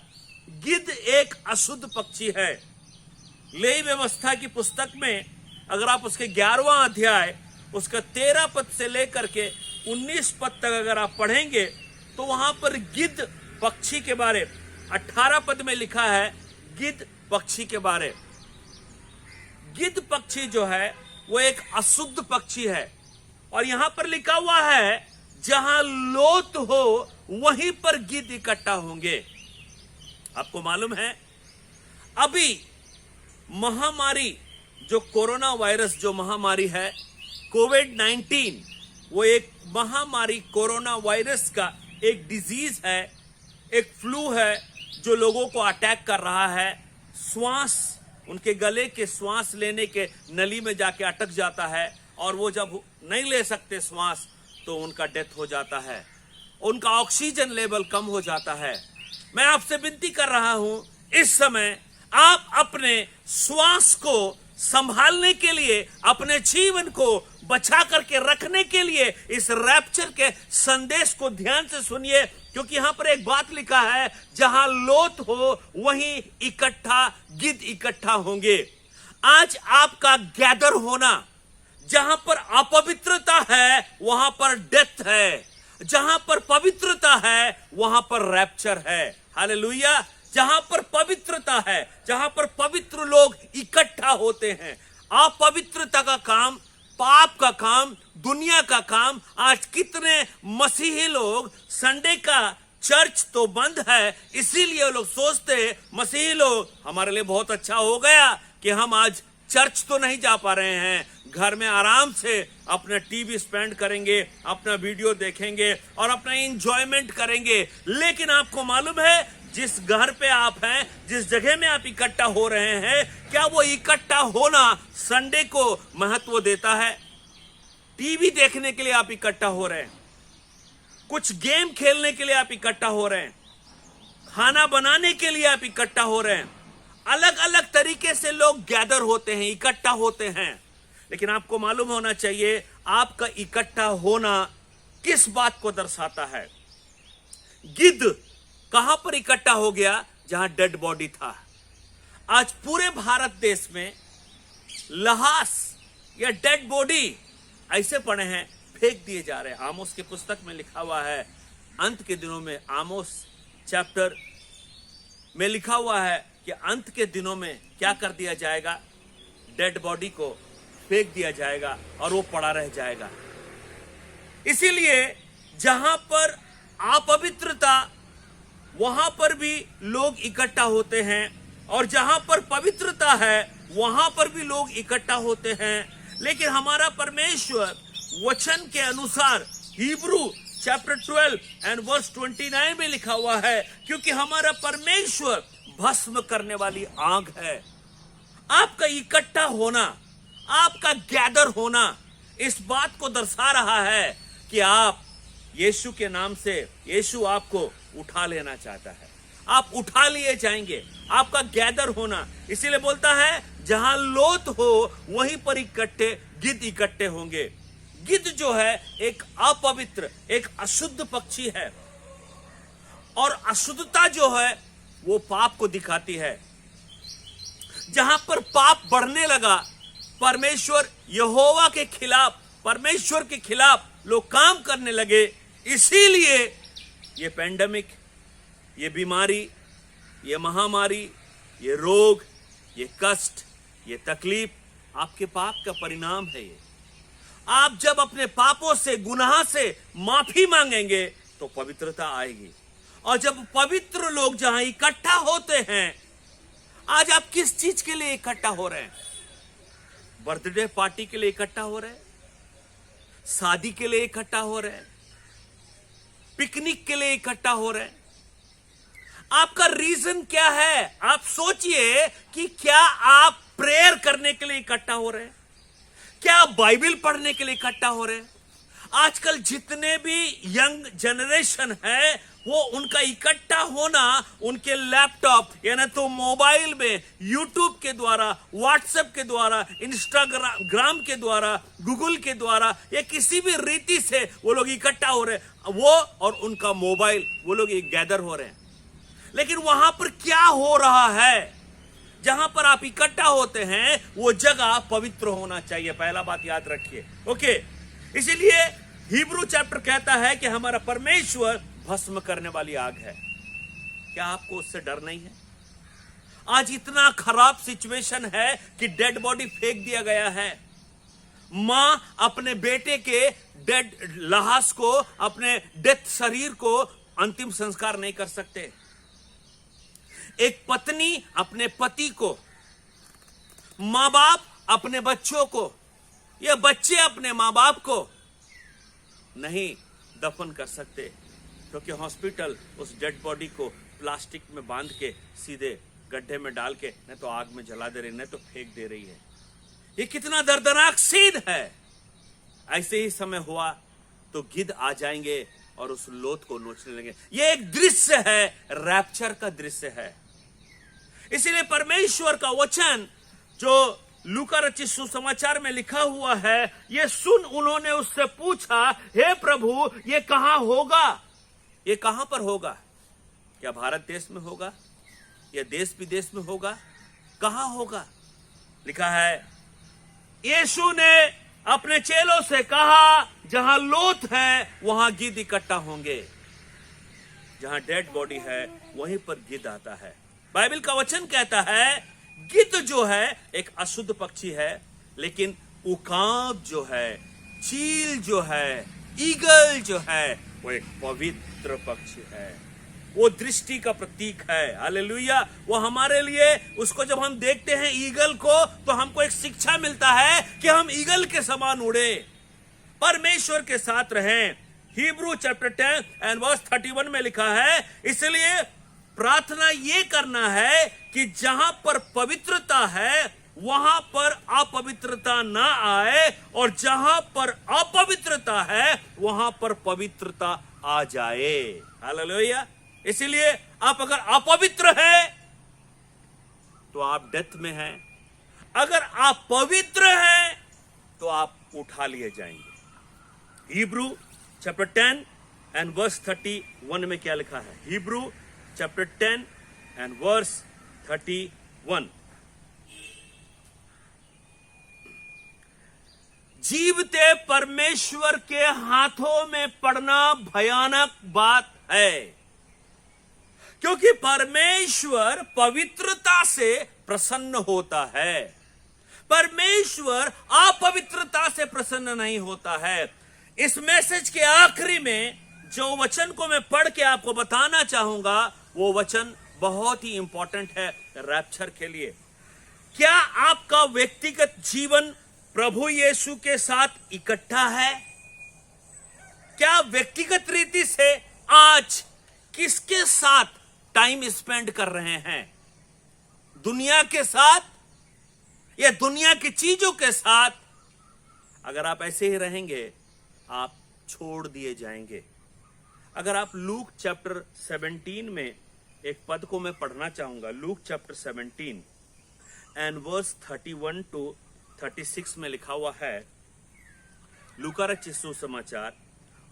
गिद्ध एक अशुद्ध पक्षी है। लेवी व्यवस्था की पुस्तक में अगर आप उसके 11वां अध्याय उसका 13 पद से लेकर के 19 पद तक अगर आप पढ़ेंगे तो वहां पर गिद्ध पक्षी के बारे 18 पद में लिखा है, गिद्ध पक्षी के बारे। गिद्ध पक्षी जो है वो एक अशुद्ध पक्षी है, और यहां पर लिखा हुआ है जहां लोथ हो वहीं पर गिद्ध इकट्ठा होंगे। आपको मालूम है अभी महामारी जो कोरोना वायरस जो महामारी है, कोविड-19, वो एक महामारी कोरोना वायरस का एक डिजीज है, एक फ्लू है जो लोगों को अटैक कर रहा है। श्वास, उनके गले के श्वास लेने के नली में जाके अटक जाता है, और वो जब नहीं ले सकते श्वास तो उनका डेथ हो जाता है, उनका ऑक्सीजन लेवल कम हो जाता है। मैं आपसे विनती कर रहा हूं, इस समय आप अपने श्वास को संभालने के लिए, अपने जीवन को बचा करके रखने के लिए इस रैप्चर के संदेश को ध्यान से सुनिए, क्योंकि यहां पर एक बात लिखा है, जहां लोथ हो वहीं इकट्ठा गिद्ध इकट्ठा होंगे। आज आपका गैदर होना, जहां पर अपवित्रता है वहां पर डेथ है, जहां पर पवित्रता है वहां पर रैप्चर है। हालेलुया। जहां पर पवित्रता है, जहां पर पवित्र लोग इकट्ठा होते हैं, अपवित्रता का काम, पाप का काम, दुनिया का काम, आज कितने मसीही लोग संडे का चर्च तो बंद है, इसीलिए वो लोग सोचते हैं मसीही लोग हमारे लिए बहुत अच्छा हो गया कि हम आज चर्च तो नहीं जा पा रहे हैं, घर में आराम से अपना टीवी स्पेंड करेंगे, अपना वीडियो देखेंगे और अपना एंजॉयमेंट करेंगे। लेकिन आपको मालूम है, जिस घर पे आप हैं, जिस जगह में आप इकट्ठा हो रहे हैं, क्या वो इकट्ठा होना संडे को महत्व देता है? टीवी देखने के लिए आप इकट्ठा हो रहे हैं, कुछ गेम खेलने के लिए आप इकट्ठा हो रहे हैं, खाना बनाने के लिए आप इकट्ठा हो रहे हैं, अलग अलग तरीके से लोग गैदर होते हैं, इकट्ठा होते हैं। लेकिन आपको मालूम होना चाहिए आपका इकट्ठा होना किस बात को दर्शाता है। गिद्ध कहां पर इकट्ठा हो गया? जहां डेड बॉडी था। आज पूरे भारत देश में लहास या डेड बॉडी ऐसे पड़े हैं, फेंक दिए जा रहे हैं। आमोस की पुस्तक में लिखा हुआ है, अंत के दिनों में, आमोस चैप्टर में लिखा हुआ है कि अंत के दिनों में क्या कर दिया जाएगा? डेड बॉडी को फेंक दिया जाएगा और वो पड़ा रह जाएगा। इसीलिए जहां पर अपवित्रता, वहां पर भी लोग इकट्ठा होते हैं, और जहां पर पवित्रता है वहां पर भी लोग इकट्ठा होते हैं। लेकिन हमारा परमेश्वर वचन के अनुसार हिब्रू चैप्टर 12 एंड वर्स 29 में लिखा हुआ है, क्योंकि हमारा परमेश्वर भस्म करने वाली आग है। आपका इकट्ठा होना, आपका गैदर होना इस बात को दर्शा रहा है कि आप यीशु के नाम से, यीशु आपको उठा लेना चाहता है, आप उठा लिए जाएंगे। आपका गैदर होना, इसीलिए बोलता है जहां लोथ हो वहीं पर गिद्ध इकट्ठे होंगे। गिद्ध जो है एक अपवित्र, एक अशुद्ध पक्षी है, और अशुद्धता जो है वो पाप को दिखाती है। जहां पर पाप बढ़ने लगा, परमेश्वर यहोवा के खिलाफ, परमेश्वर के खिलाफ लोग काम करने लगे। इसीलिए ये पेंडेमिक, ये बीमारी, ये महामारी, ये रोग, ये कष्ट, ये तकलीफ आपके पाप का परिणाम है। ये आप जब अपने पापों से, गुनाह से माफी मांगेंगे तो पवित्रता आएगी। और जब पवित्र लोग जहां इकट्ठा होते हैं, आज आप किस चीज के लिए इकट्ठा हो रहे हैं? बर्थडे पार्टी के लिए इकट्ठा हो रहे हैं, शादी के लिए इकट्ठा हो रहे हैं, पिकनिक के लिए इकट्ठा हो रहे हैं। आपका रीजन क्या है? आप सोचिए कि क्या आप प्रेयर करने के लिए इकट्ठा हो रहे हैं? क्या आप बाइबल पढ़ने के लिए इकट्ठा हो रहे हैं? आजकल जितने भी यंग जनरेशन है, वो उनका इकट्ठा होना उनके लैपटॉप यानी तो मोबाइल में, यूट्यूब के द्वारा, व्हाट्सएप के द्वारा, इंस्टाग्राम के द्वारा, गूगल के द्वारा, या किसी भी रीति से वो लोग इकट्ठा हो रहे हैं। वो और उनका मोबाइल, वो लोग गैदर हो रहे हैं। लेकिन वहां पर क्या हो रहा है? जहां पर आप इकट्ठा होते हैं वो जगह पवित्र होना चाहिए। पहला बात याद रखिए, ओके। इसीलिए हिब्रू चैप्टर कहता है कि हमारा परमेश्वर भस्म करने वाली आग है। क्या आपको उससे डर नहीं है? आज इतना खराब सिचुएशन है कि डेड बॉडी फेंक दिया गया है। मां अपने बेटे के डेड लाश को, अपने डेथ शरीर को अंतिम संस्कार नहीं कर सकते। एक पत्नी अपने पति को, मां बाप अपने बच्चों को, या बच्चे अपने मां बाप को नहीं दफन कर सकते, क्योंकि हॉस्पिटल उस डेड बॉडी को प्लास्टिक में बांध के सीधे गड्ढे में डाल के न तो आग में जला दे रही, न तो फेंक दे रही है। ये कितना दर्दनाक सीन है। ऐसे ही समय हुआ तो गिद्ध आ जाएंगे और उस लोथ को नोचने लगेंगे। ये एक दृश्य है, रैप्चर का दृश्य है। इसीलिए परमेश्वर का वचन जो लूका रचित सुसमाचार में लिखा हुआ है, ये सुन उन्होंने उससे पूछा, हे प्रभु, ये कहां होगा? ये कहां पर होगा? क्या भारत देश में होगा या देश विदेश में होगा? कहां होगा? लिखा है, यीशु ने अपने चेलों से कहा, जहां लोथ है वहां गिद्ध इकट्ठा होंगे। जहां डेड बॉडी है वहीं पर गिद्ध आता है। बाइबल का वचन कहता है गिद्ध जो है एक अशुद्ध पक्षी है, लेकिन उकाब जो है, चील जो है, ईगल जो है, वो एक पवित्र पक्षी है। वो दृष्टि का प्रतीक है। हालेलुया। वो हमारे लिए, उसको जब हम देखते हैं ईगल को, तो हमको एक शिक्षा मिलता है कि हम ईगल के समान उड़े, परमेश्वर के साथ रहें। हिब्रू चैप्टर 10 एंड वर्स 31 में लिखा है, इसलिए प्रार्थना ये करना है कि जहां पर पवित्रता है वहां पर अपवित्रता ना आए, और जहां पर अपवित्रता है वहां पर पवित्रता आ जाए। हालेलुया। इसीलिए आप अगर अपवित्र हैं तो आप डेथ में हैं, अगर आप पवित्र हैं तो आप उठा लिए जाएंगे। हिब्रू चैप्टर 10 एंड वर्स 31 में क्या लिखा है? हिब्रू चैप्टर 10 एंड वर्स 31, जीवते परमेश्वर के हाथों में पड़ना भयानक बात है, क्योंकि परमेश्वर पवित्रता से प्रसन्न होता है। परमेश्वर अपवित्रता से प्रसन्न नहीं होता है। इस मैसेज के आखिरी में जो वचन को मैं पढ़ के आपको बताना चाहूंगा, वो वचन बहुत ही इंपॉर्टेंट है रैप्चर के लिए। क्या आपका व्यक्तिगत जीवन प्रभु यीशु के साथ इकट्ठा है? क्या व्यक्तिगत रीति से आज किसके साथ टाइम स्पेंड कर रहे हैं? दुनिया के साथ या दुनिया की चीजों के साथ? अगर आप ऐसे ही रहेंगे आप छोड़ दिए जाएंगे। अगर आप लूक चैप्टर 17 में एक पद को मैं पढ़ना चाहूंगा, Luke chapter 17 and verse 31 to 36 में लिखा हुआ है, लूका रचित सुसमाचार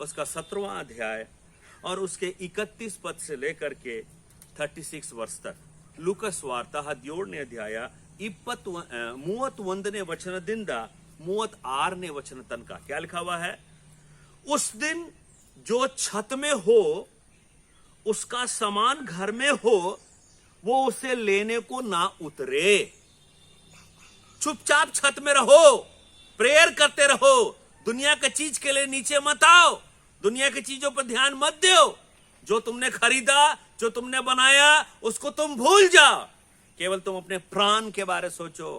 उसका 17वां अध्याय और उसके 31 पद से लेकर के 36 वर्ष तक। लूका स्वार्थ 17ನೇ ಅಧ್ಯಾಯ 31ನೇ ವಚನದಿಂದ 36ನೇ ವಚನ ತನಕ क्या लिखा हुआ है? उस दिन जो छत में हो, उसका सामान घर में हो, वो उसे लेने को ना उतरे। चुपचाप छत में रहो, प्रेयर करते रहो, दुनिया की चीज के लिए नीचे मत आओ, दुनिया की चीजों पर ध्यान मत दो। जो तुमने खरीदा, जो तुमने बनाया, उसको तुम भूल जाओ। केवल तुम अपने प्राण के बारे सोचो।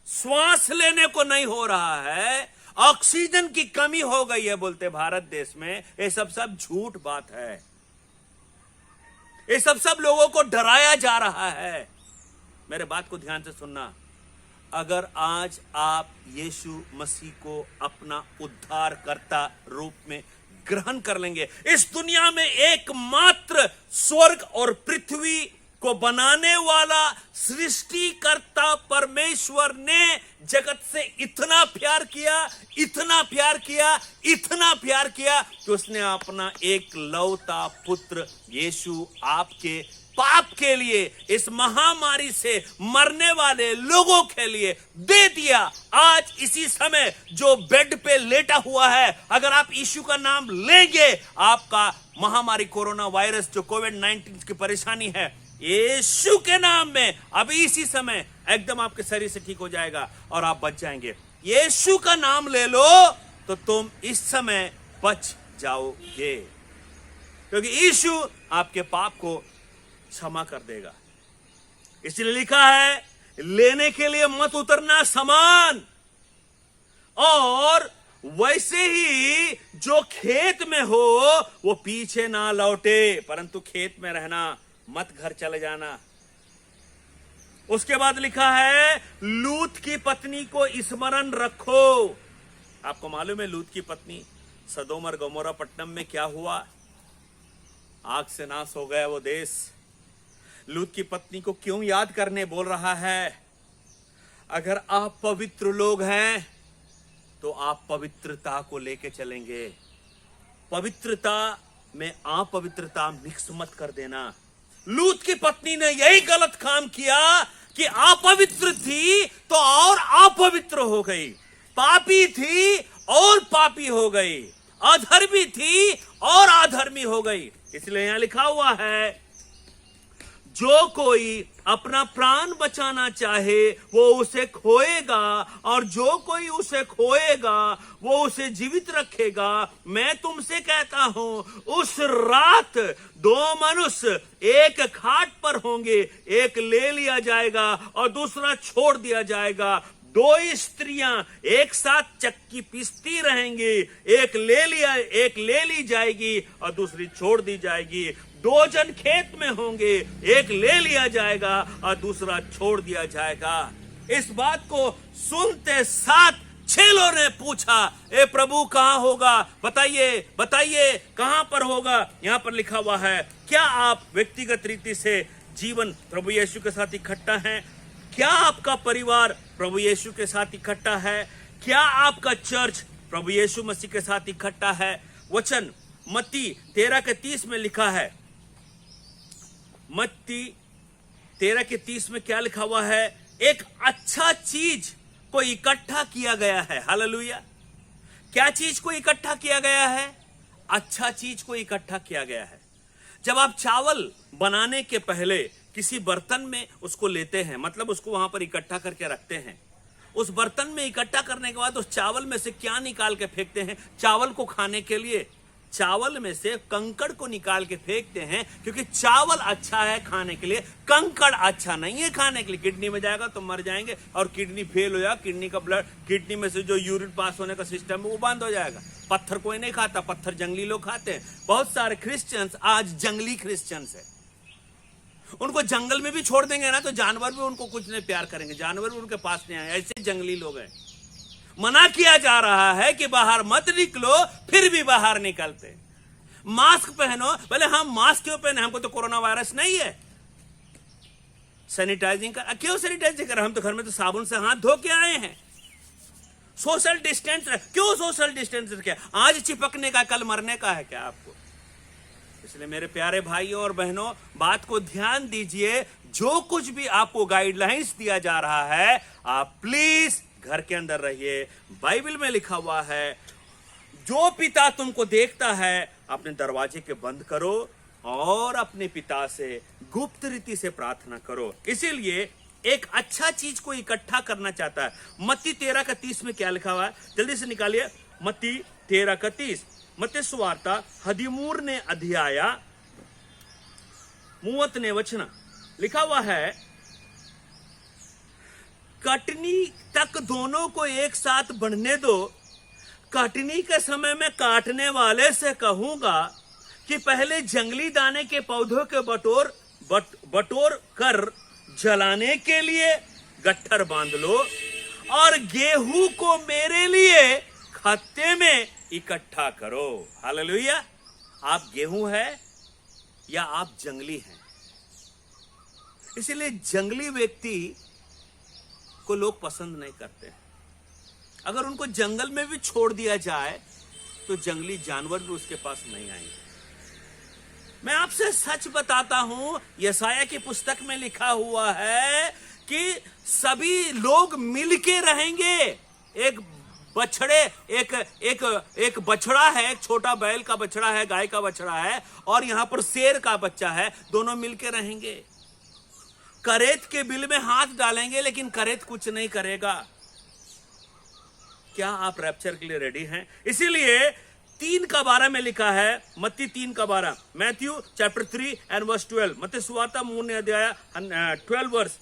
श्वास लेने को नहीं हो रहा है, ऑक्सीजन की कमी हो गई है बोलते भारत देश में। ये सब झूठ बात है। ये सब लोगों को डराया जा रहा है। मेरे बात को ध्यान से सुनना। अगर आज आप यीशु मसीह को अपना उद्धारकर्ता रूप में ग्रहण कर लेंगे, इस दुनिया में एकमात्र स्वर्ग और पृथ्वी को बनाने वाला सृष्टिकर्ता परमेश्वर ने जगत से इतना प्यार किया, इतना प्यार किया, इतना प्यार किया कि उसने अपना एक लौता पुत्र यीशु आपके पाप के लिए, इस महामारी से मरने वाले लोगों के लिए दे दिया। आज इसी समय जो बेड पे लेटा हुआ है, अगर आप यीशु का नाम लेंगे, आपका महामारी कोरोना वायरस जो कोविड-19 की परेशानी है, यीशु के नाम में अभी इसी समय एकदम आपके शरीर से ठीक हो जाएगा और आप बच जाएंगे। यीशु का नाम ले लो तो तुम इस समय बच जाओगे, क्योंकि यीशु आपके पाप को क्षमा कर देगा। इसलिए लिखा है, लेने के लिए मत उतरना सामान, और वैसे ही जो खेत में हो वो पीछे ना लौटे, परंतु खेत में रहना, मत घर चले जाना। उसके बाद लिखा है, लूत की पत्नी को स्मरण रखो। आपको मालूम है लूत की पत्नी, सदोम और गमोरा पट्टनम में क्या हुआ? आग से नाश हो गया वो देश। लूत की पत्नी को क्यों याद करने बोल रहा है? अगर आप पवित्र लोग हैं तो आप पवित्रता को लेके चलेंगे। पवित्रता में अपवित्रता मिक्स मत कर देना। लूत की पत्नी ने यही गलत काम किया कि अपवित्र थी तो और अपवित्र हो गई, पापी थी और पापी हो गई, अधर्मी थी और अधर्मी हो गई। इसलिए यहां लिखा हुआ है, जो कोई अपना प्राण बचाना चाहे वो उसे खोएगा, और जो कोई उसे खोएगा वो उसे जीवित रखेगा। मैं तुमसे कहता हूं, उस रात दो मनुष्य एक खाट पर होंगे, एक ले लिया जाएगा और दूसरा छोड़ दिया जाएगा। दो स्त्रियां एक साथ चक्की पीसती रहेंगी, एक ले ली जाएगी और दूसरी छोड़ दी जाएगी। दो जन खेत में होंगे, एक ले लिया जाएगा और दूसरा छोड़ दिया जाएगा। इस बात को सुनते साथ चेलों ने पूछा, ए प्रभु कहां होगा? बताइए बताइए कहां पर होगा? यहां पर लिखा हुआ है, क्या आप व्यक्तिगत रीति से जीवन प्रभु यीशु के साथ इकट्ठा हैं? क्या आपका परिवार प्रभु यीशु के साथ इकट्ठा है? क्या आपका चर्च प्रभु यीशु मसीह के साथ इकट्ठा है? वचन मत्ती 13:30 में लिखा है, मत्ती 13:30 में क्या लिखा हुआ है? एक अच्छा चीज को इकट्ठा किया गया है। हालेलुया। क्या चीज को इकट्ठा किया गया है? अच्छा चीज को इकट्ठा किया गया है। जब आप चावल बनाने के पहले किसी बर्तन में उसको लेते हैं, मतलब उसको वहां पर इकट्ठा करके रखते हैं, उस बर्तन में इकट्ठा करने के बाद उस चावल में से क्या निकाल के फेंकते हैं? चावल को खाने के लिए चावल में से कंकड़ को निकाल के फेंकते हैं, क्योंकि चावल अच्छा है खाने के लिए, कंकड़ अच्छा नहीं है खाने के लिए। किडनी में जाएगा तो मर जाएंगे, और किडनी फेल हो जाएगा, किडनी का ब्लड, किडनी में से जो यूरिन पास होने का सिस्टम है वो बंद हो जाएगा। पत्थर कोई नहीं खाता, पत्थर जंगली लोग खाते हैं। बहुत सारे क्रिश्चियंस आज जंगली क्रिश्चियंस है। उनको जंगल में भी छोड़ देंगे ना तो जानवर भी उनको कुछ नहीं प्यार करेंगे, जानवर भी उनके पास नहीं आए, ऐसे जंगली लोग हैं। मना किया जा रहा है कि बाहर मत निकलो, फिर भी बाहर निकलते। मास्क पहनो, बोले हम मास्क क्यों पहने? हमको तो कोरोना वायरस नहीं है। सैनिटाइजिंग कर, क्यों सैनिटाइजिंग कर? हम तो घर में तो साबुन से हाथ धो के आए हैं। सोशल डिस्टेंस, क्यों सोशल डिस्टेंस रखे? आज चिपकने का, कल मरने का है क्या आपको? इसलिए मेरे प्यारे भाइयों और बहनों, बात को ध्यान दीजिए। जो कुछ भी आपको गाइडलाइंस दिया जा रहा है, आप प्लीज घर के अंदर रहिए। बाइबल में लिखा हुआ है, जो पिता तुमको देखता है अपने दरवाजे के बंद करो और अपने पिता से गुप्त रीति से प्रार्थना करो। इसीलिए एक अच्छा चीज को इकट्ठा करना चाहता है। मत्ती 13:30 में क्या लिखा हुआ है? जल्दी से निकालिए। मत्ती 13:30, मत्ती सुवार्ता 13 अध्याय 30 वचन लिखा हुआ है, कटनी तक दोनों को एक साथ बढ़ने दो। कटनी के समय में काटने वाले से कहूंगा कि पहले जंगली दाने के पौधों के बटोर कर जलाने के लिए गट्ठर बांध लो, और गेहूं को मेरे लिए खत्ते में इकट्ठा करो। हालेलुया। आप गेहूं है या आप जंगली हैं? इसलिए जंगली व्यक्ति को लोग पसंद नहीं करते। अगर उनको जंगल में भी छोड़ दिया जाए तो जंगली जानवर भी उसके पास नहीं आएंगे। मैं आपसे सच बताता हूं, यशाया की पुस्तक में लिखा हुआ है कि सभी लोग मिलके रहेंगे। एक बछड़े, एक बछड़ा है, एक छोटा बैल का बछड़ा है, गाय का बछड़ा है, और यहां पर शेर का बच्चा है, दोनों मिलके रहेंगे। करेत के बिल में हाथ डालेंगे लेकिन करेत कुछ नहीं करेगा। क्या आप रैप्चर के लिए रेडी हैं? इसीलिए 3:12 में लिखा है, मत्ती 3:12, मैथ्यू चैप्टर 3 एंड वर्स 12, मत्ती सुवार्ता 3 अध्याय 12 वर्स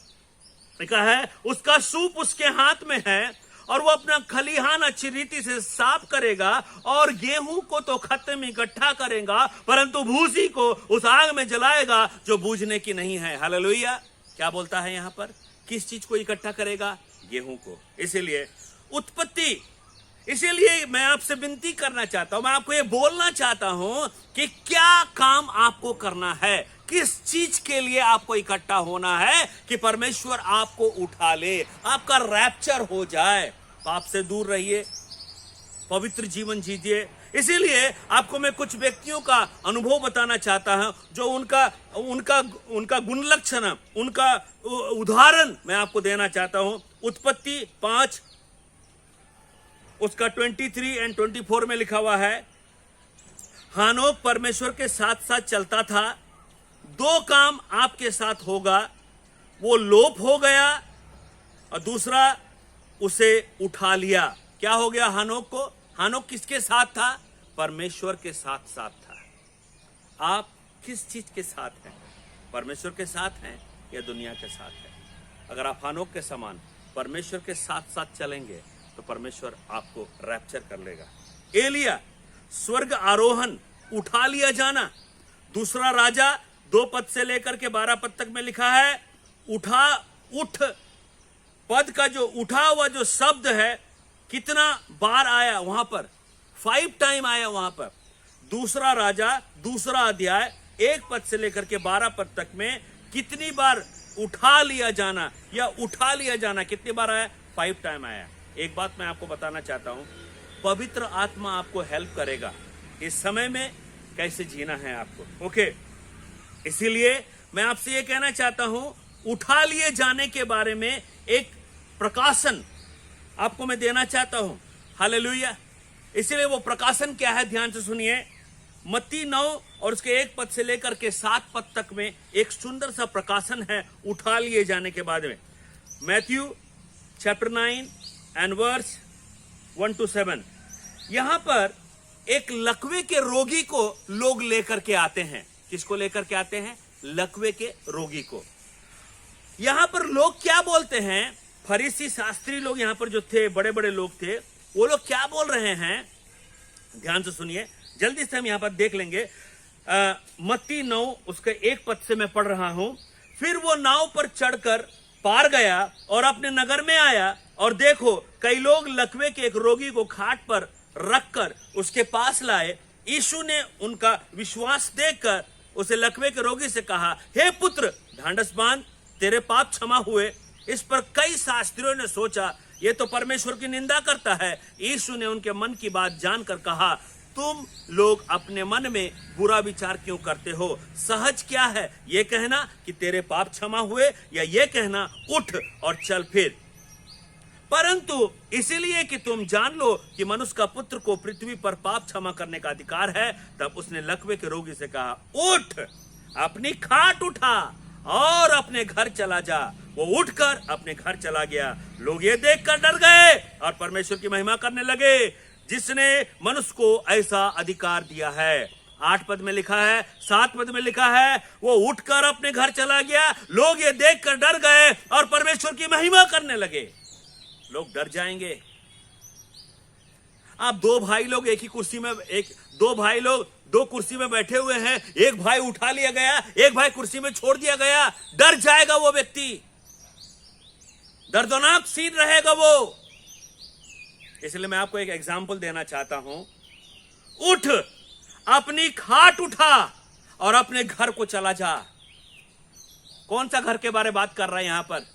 लिखा है, उसका सूप उसके हाथ में है और वो अपना खलिहान अच्छी रीति से साफ करेगा, और गेहूं को तो खत्ते में इकट्ठा करेगा, परंतु भूसी को उस आग में जलाएगा जो बूझने की नहीं है। हालेलुया। क्या बोलता है यहां पर? किस चीज को इकट्ठा करेगा? गेहूं को। इसीलिए उत्पत्ति, इसीलिए मैं आपसे विनती करना चाहता हूं, मैं आपको ये बोलना चाहता हूं कि क्या काम आपको करना है, किस चीज के लिए आपको इकट्ठा होना है कि परमेश्वर आपको उठा ले, आपका रैप्चर हो जाए। पाप से दूर रहिए, पवित्र जीवन जीजिए। इसीलिए आपको मैं कुछ व्यक्तियों का अनुभव बताना चाहता हूं, जो उनका गुण लक्षण, उनका उदाहरण मैं आपको देना चाहता हूं। उत्पत्ति 5 उसका 23 एंड 24 में लिखा हुआ है, हानोक परमेश्वर के साथ साथ चलता था, दो काम आपके साथ होगा, वो लोप हो गया और दूसरा उसे उठा लिया। क्या हो गया हनोक को? हनोक किसके साथ था? परमेश्वर के साथ साथ था। आप किस चीज के साथ हैं? परमेश्वर के साथ हैं या दुनिया के साथ हैं? अगर आप हनोक के समान परमेश्वर के साथ साथ चलेंगे तो परमेश्वर आपको रैप्चर कर लेगा। एलिया, स्वर्ग आरोहण, उठा लिया जाना। दूसरा राजा 2 पद से लेकर के 12 पद तक में लिखा है, उठ पद का जो उठा हुआ जो शब्द है कितना बार आया वहां पर? 5 टाइम आया वहां पर। दूसरा राजा दूसरा अध्याय 1 पद से लेकर के 12 पद तक में कितनी बार उठा लिया जाना या उठा लिया जाना कितनी बार आया? 5 टाइम आया। एक बात मैं आपको बताना चाहता हूं, पवित्र आत्मा आपको हेल्प करेगा इस समय में कैसे जीना है आपको। ओके, इसीलिए मैं आपसे ये कहना चाहता हूं, उठा लिए जाने के बारे में एक प्रकाशन आपको मैं देना चाहता हूं। हालेलुया। इसलिए वो प्रकाशन क्या है, ध्यान से सुनिए। मत्ती 9 और उसके 1 पद से लेकर के 7 पद तक में एक सुंदर सा प्रकाशन है उठा लिए जाने के बाद में। Matthew chapter 9 and verse 1 to 7। यहां पर एक लकवे के रोगी को लोग लेकर के आते हैं। किसको लेकर के आते हैं? लकवे के रोगी को। यहां पर लोग क्या बोलते हैं? फरीसी शास्त्री लोग यहां पर जो थे, बड़े बड़े लोग थे, वो लोग क्या बोल रहे हैं? ध्यान से सुनिए, जल्दी से हम यहां पर देख लेंगे। मत्ती 9 उसके 1 पद से मैं पढ़ रहा हूं। फिर वो नाव पर चढ़कर पार गया और अपने नगर में आया, और देखो कई लोग लकवे के एक रोगी को खाट पर रखकर उसके पास लाए। यीशु ने उनका विश्वास देखकर उसे लकवे के रोगी से कहा, हे पुत्र, ढांढस बांध, तेरे पाप क्षमा हुए। इस पर कई शास्त्रियों ने सोचा, ये तो परमेश्वर की निंदा करता है। यीशु ने उनके मन की बात जानकर कहा, तुम लोग अपने मन में बुरा विचार क्यों करते हो? सहज क्या है, ये कहना कि तेरे पाप क्षमा हुए, या ये कहना उठ और चल फिर? परंतु इसलिए कि तुम जान लो कि मनुष्य का पुत्र को पृथ्वी पर पाप क्षमा करने का अधिकार है। तब उसने लकवे के रोगी से कहा, उठ, अपनी खाट उठा और अपने घर चला जा। वो उठकर अपने घर चला गया। लोग ये देखकर डर गए और परमेश्वर की महिमा करने लगे, जिसने मनुष्य को ऐसा अधिकार दिया है। 8 पद में लिखा है, 7 पद में लिखा है, वो उठकर अपने घर चला गया। लोग ये देखकर डर गए और परमेश्वर की महिमा करने लगे। लोग डर जाएंगे। आप 2 भाई लोग एक ही कुर्सी में, 2 भाई लोग 2 कुर्सी में बैठे हुए हैं। एक भाई उठा लिया गया, एक भाई कुर्सी में छोड़ दिया गया। डर जाएगा वो व्यक्ति, दर्दनाक सीन रहेगा वो। इसलिए मैं आपको एक एग्जाम्पल देना चाहता हूं। उठ, अपनी खाट उठा और अपने घर को चला जा। कौन सा घर के बारे में बात कर रहा है यहां पर?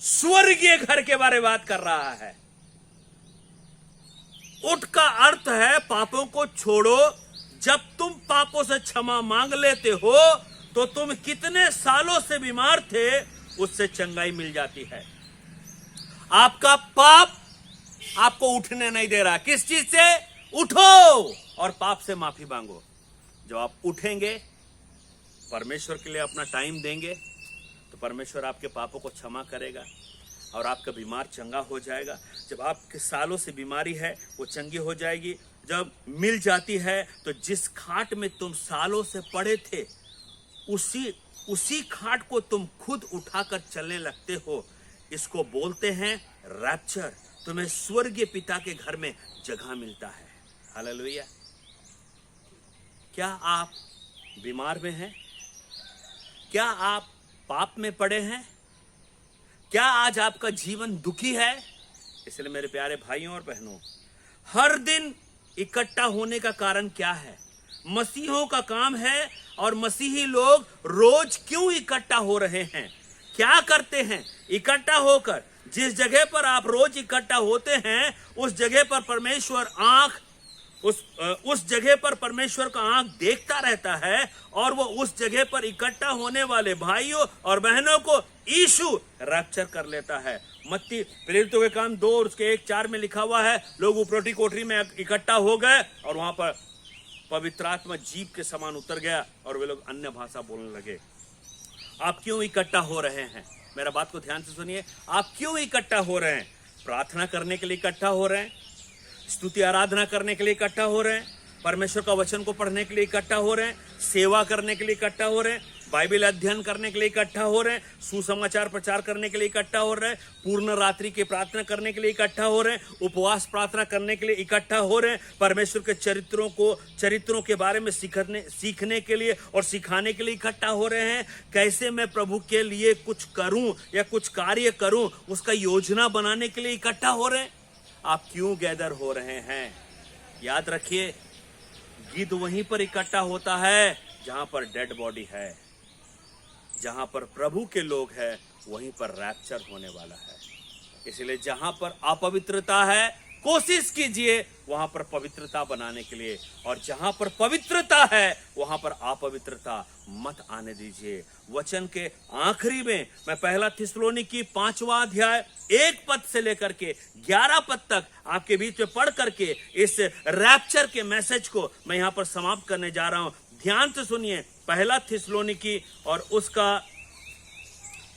स्वर्गीय घर के बारे में बात कर रहा है। उठ का अर्थ है पापों को छोड़ो। जब तुम पापों से क्षमा मांग लेते हो तो तुम कितने सालों से बीमार थे उससे चंगाई मिल जाती है। आपका पाप आपको उठने नहीं दे रहा। किस चीज से? उठो और पाप से माफी मांगो। जब आप उठेंगे, परमेश्वर के लिए अपना टाइम देंगे, तो परमेश्वर आपके पापों को क्षमा करेगा और आपका बीमार चंगा हो जाएगा। जब आपके सालों से बीमारी है वो चंगी हो जाएगी। जब मिल जाती है तो जिस खाट में तुम सालों से पड़े थे उसी खाट को तुम खुद उठाकर चलने लगते हो। इसको बोलते हैं रैप्चर। तुम्हें स्वर्गीय पिता के घर में जगह मिलता है। हालेलुया। क्या आप बीमार में हैं? क्या आप पाप में पड़े हैं? क्या आज आपका जीवन दुखी है? इसलिए मेरे प्यारे भाइयों और बहनों, हर दिन इकट्ठा होने का कारण क्या है? मसीहों का काम है। और मसीही लोग रोज क्यों इकट्ठा हो रहे हैं? क्या करते हैं इकट्ठा होकर? जिस जगह पर आप रोज इकट्ठा होते हैं उस जगह पर परमेश्वर उस जगह पर परमेश्वर का आंख देखता रहता है, और वो उस जगह पर इकट्ठा होने वाले भाइयों और बहनों को यीशु रैप्चर कर लेता है। मत्ती प्रेरितों के काम 2 और उसके 1:4 में लिखा हुआ है, लोग उपरोटी कोठरी में इकट्ठा हो गए और वहां पर पवित्र आत्मा जीभ के समान उतर गया और वे लोग अन्य भाषा बोलने लगे। आप क्यों इकट्ठा हो रहे हैं? मेरा बात को ध्यान से सुनिए। आप क्यों इकट्ठा हो रहे हैं? प्रार्थना करने के लिए इकट्ठा हो रहे हैं, स्तुति आराधना करने के लिए इकट्ठा हो रहे हैं, परमेश्वर का वचन को पढ़ने के लिए इकट्ठा हो रहे हैं, सेवा करने के लिए इकट्ठा हो रहे हैं, बाइबल अध्ययन करने के लिए इकट्ठा हो रहे हैं, सुसमाचार प्रचार करने के लिए इकट्ठा हो रहे हैं, पूर्ण रात्रि की प्रार्थना करने के लिए इकट्ठा हो रहे हैं, उपवास प्रार्थना करने के लिए इकट्ठा हो रहे हैं, परमेश्वर के चरित्रों के बारे में सीखने के लिए और सिखाने के लिए इकट्ठा हो रहे हैं। कैसे मैं प्रभु के लिए कुछ करूं या कुछ कार्य करूं, उसका योजना बनाने के लिए इकट्ठा हो रहे हैं। आप क्यों गैदर हो रहे हैं? याद रखिए, गीत वहीं पर इकट्ठा होता है जहां पर डेड बॉडी है। जहां पर प्रभु के लोग हैं वहीं पर रैप्चर होने वाला है। इसलिए जहां पर अपवित्रता है, कोशिश कीजिए वहां पर पवित्रता बनाने के लिए, और जहां पर पवित्रता है वहां पर अपवित्रता मत आने दीजिए। वचन के आखिरी में मैं पहला थिस्सलुनीकी 5वां अध्याय 1 पद से लेकर के 11 पद तक आपके बीच में पढ़ करके इस रैप्चर के मैसेज को मैं यहां पर समाप्त करने जा रहा हूं। ध्यान से सुनिए, पहला थिस्सलुनीकी और उसका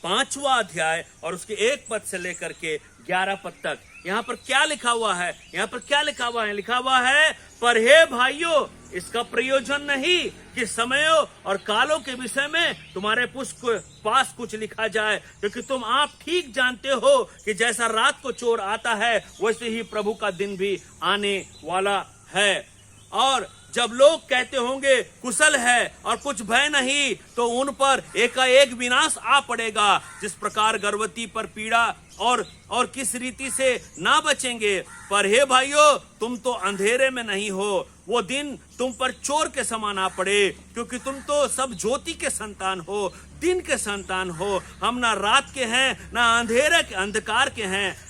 5वां अध्याय और उसके 1 पद से लेकर के 11 पद तक यहाँ पर क्या लिखा हुआ है? यहाँ पर क्या लिखा हुआ है? लिखा हुआ है, पर हे भाइयों, इसका प्रयोजन नहीं कि समयों और कालों के विषय में तुम्हारे पास कुछ लिखा जाए, क्योंकि तुम आप ठीक जानते हो कि जैसा रात को चोर आता है वैसे ही प्रभु का दिन भी आने वाला है। और जब लोग कहते होंगे कुशल है और कुछ भय नहीं, तो उन पर एकाएक विनाश आ पड़ेगा। जिस प्रकार गर्भवती पर पीड़ा और किस रीति से ना बचेंगे। पर हे भाइयों, तुम तो अंधेरे में नहीं हो, वो दिन तुम पर चोर के समान आ पड़े, क्योंकि तुम तो सब ज्योति के संतान हो, दिन के संतान हो। हम ना रात के हैं ना अंधेरे के अंधकार के हैं।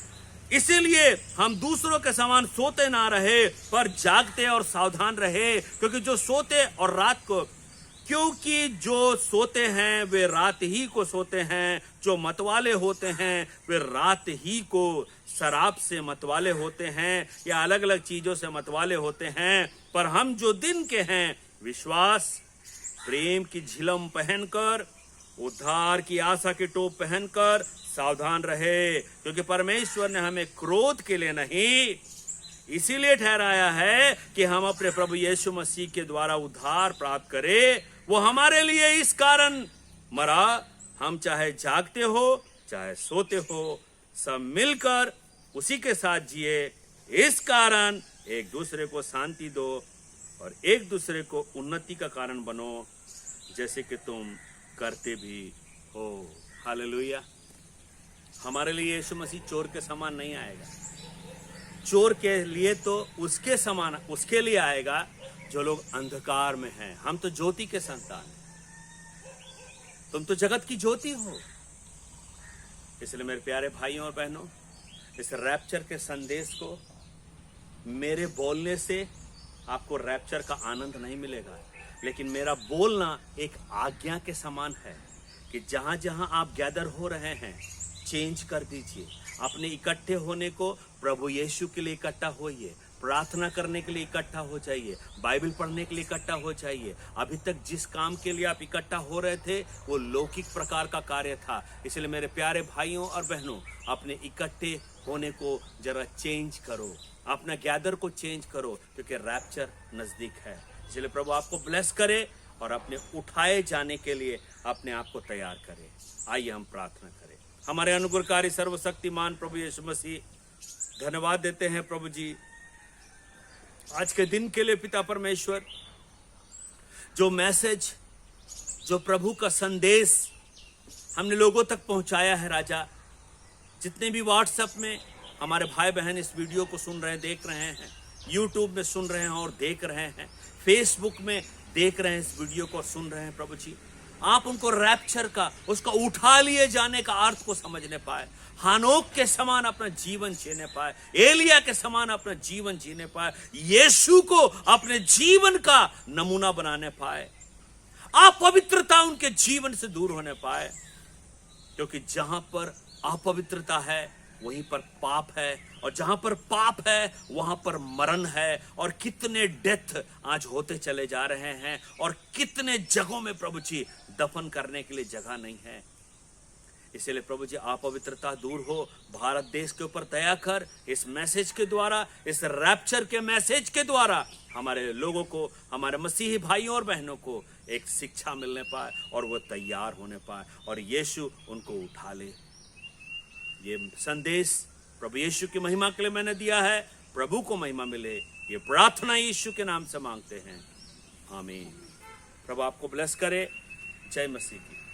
इसीलिए हम दूसरों के समान सोते ना रहे, पर जागते और सावधान रहे, क्योंकि जो सोते हैं वे रात ही को सोते हैं, जो मतवाले होते हैं वे रात ही को शराब से मतवाले होते हैं या अलग अलग चीजों से मतवाले होते हैं। पर हम जो दिन के हैं, विश्वास प्रेम की झिलम पहनकर, उद्धार की आशा की टोप पहनकर सावधान रहे, क्योंकि परमेश्वर ने हमें क्रोध के लिए नहीं, इसीलिए ठहराया है कि हम अपने प्रभु यीशु मसीह के द्वारा उद्धार प्राप्त करें। वो हमारे लिए इस कारण मरा। हम चाहे जागते हो चाहे सोते हो, सब मिलकर उसी के साथ जिए। इस कारण एक दूसरे को शांति दो और एक दूसरे को उन्नति का कारण बनो, जैसे कि तुम करते भी हो। हालेलुया। हमारे लिए यीशु मसीह चोर के समान नहीं आएगा। चोर के लिए तो उसके लिए आएगा जो लोग अंधकार में हैं। हम तो ज्योति के संतान हैं, तुम तो जगत की ज्योति हो। इसलिए मेरे प्यारे भाइयों और बहनों, इस रैप्चर के संदेश को मेरे बोलने से आपको रैप्चर का आनंद नहीं मिलेगा, लेकिन मेरा बोलना एक आज्ञा के समान है कि जहां जहां आप गैदर हो रहे हैं, चेंज कर दीजिए। अपने इकट्ठे होने को प्रभु यीशु के लिए इकट्ठा होइए, प्रार्थना करने के लिए इकट्ठा हो जाइए, बाइबल पढ़ने के लिए इकट्ठा हो जाइए। अभी तक जिस काम के लिए आप इकट्ठा हो रहे थे वो लौकिक प्रकार का कार्य था। इसलिए मेरे प्यारे भाइयों और बहनों, अपने इकट्ठे होने को जरा चेंज करो, अपना गैदर को चेंज करो, क्योंकि रैप्चर नजदीक है। इसलिए प्रभु आपको ब्लेस करे और अपने उठाए जाने के लिए अपने आप को तैयार करे। आइए हम प्रार्थना करें। हमारे अनुग्रहकारी सर्वशक्तिमान प्रभु यीशु मसीह, धन्यवाद देते हैं प्रभु जी आज के दिन के लिए। पिता परमेश्वर, जो मैसेज, जो प्रभु का संदेश हमने लोगों तक पहुंचाया है राजा, जितने भी व्हाट्सएप में हमारे भाई बहन इस वीडियो को सुन रहे हैं, देख रहे हैं, यूट्यूब में सुन रहे हैं और देख रहे हैं, फेसबुक में देख रहे हैं इस वीडियो को और सुन रहे हैं, प्रभु जी आप उनको रैप्चर का, उसका उठा लिए जाने का अर्थ को समझने पाए, हानोक के समान अपना जीवन जीने पाए, एलिया के समान अपना जीवन जीने पाए, यीशु को अपने जीवन का नमूना बनाने पाए, अपवित्रता उनके जीवन से दूर होने पाए, क्योंकि जहां पर अपवित्रता है वहीं पर पाप है, और जहां पर पाप है वहां पर मरण है। और कितने डेथ आज होते चले जा रहे हैं, और कितने जगहों में प्रभु जी दफन करने के लिए जगह नहीं है। इसलिए प्रभु जी अपवित्रता दूर हो, भारत देश के ऊपर दया कर। इस मैसेज के द्वारा, इस रैप्चर के मैसेज के द्वारा हमारे लोगों को, हमारे मसीही भाइयों और बहनों को एक शिक्षा मिलने पाए और वो तैयार होने पाए और यीशु उनको उठा ले। ये संदेश प्रभु यीशु की महिमा के लिए मैंने दिया है। प्रभु को महिमा मिले, ये प्रार्थना यीशु के नाम से मांगते हैं, आमीन। प्रभु आपको ब्लेस करे। जय मसीह की।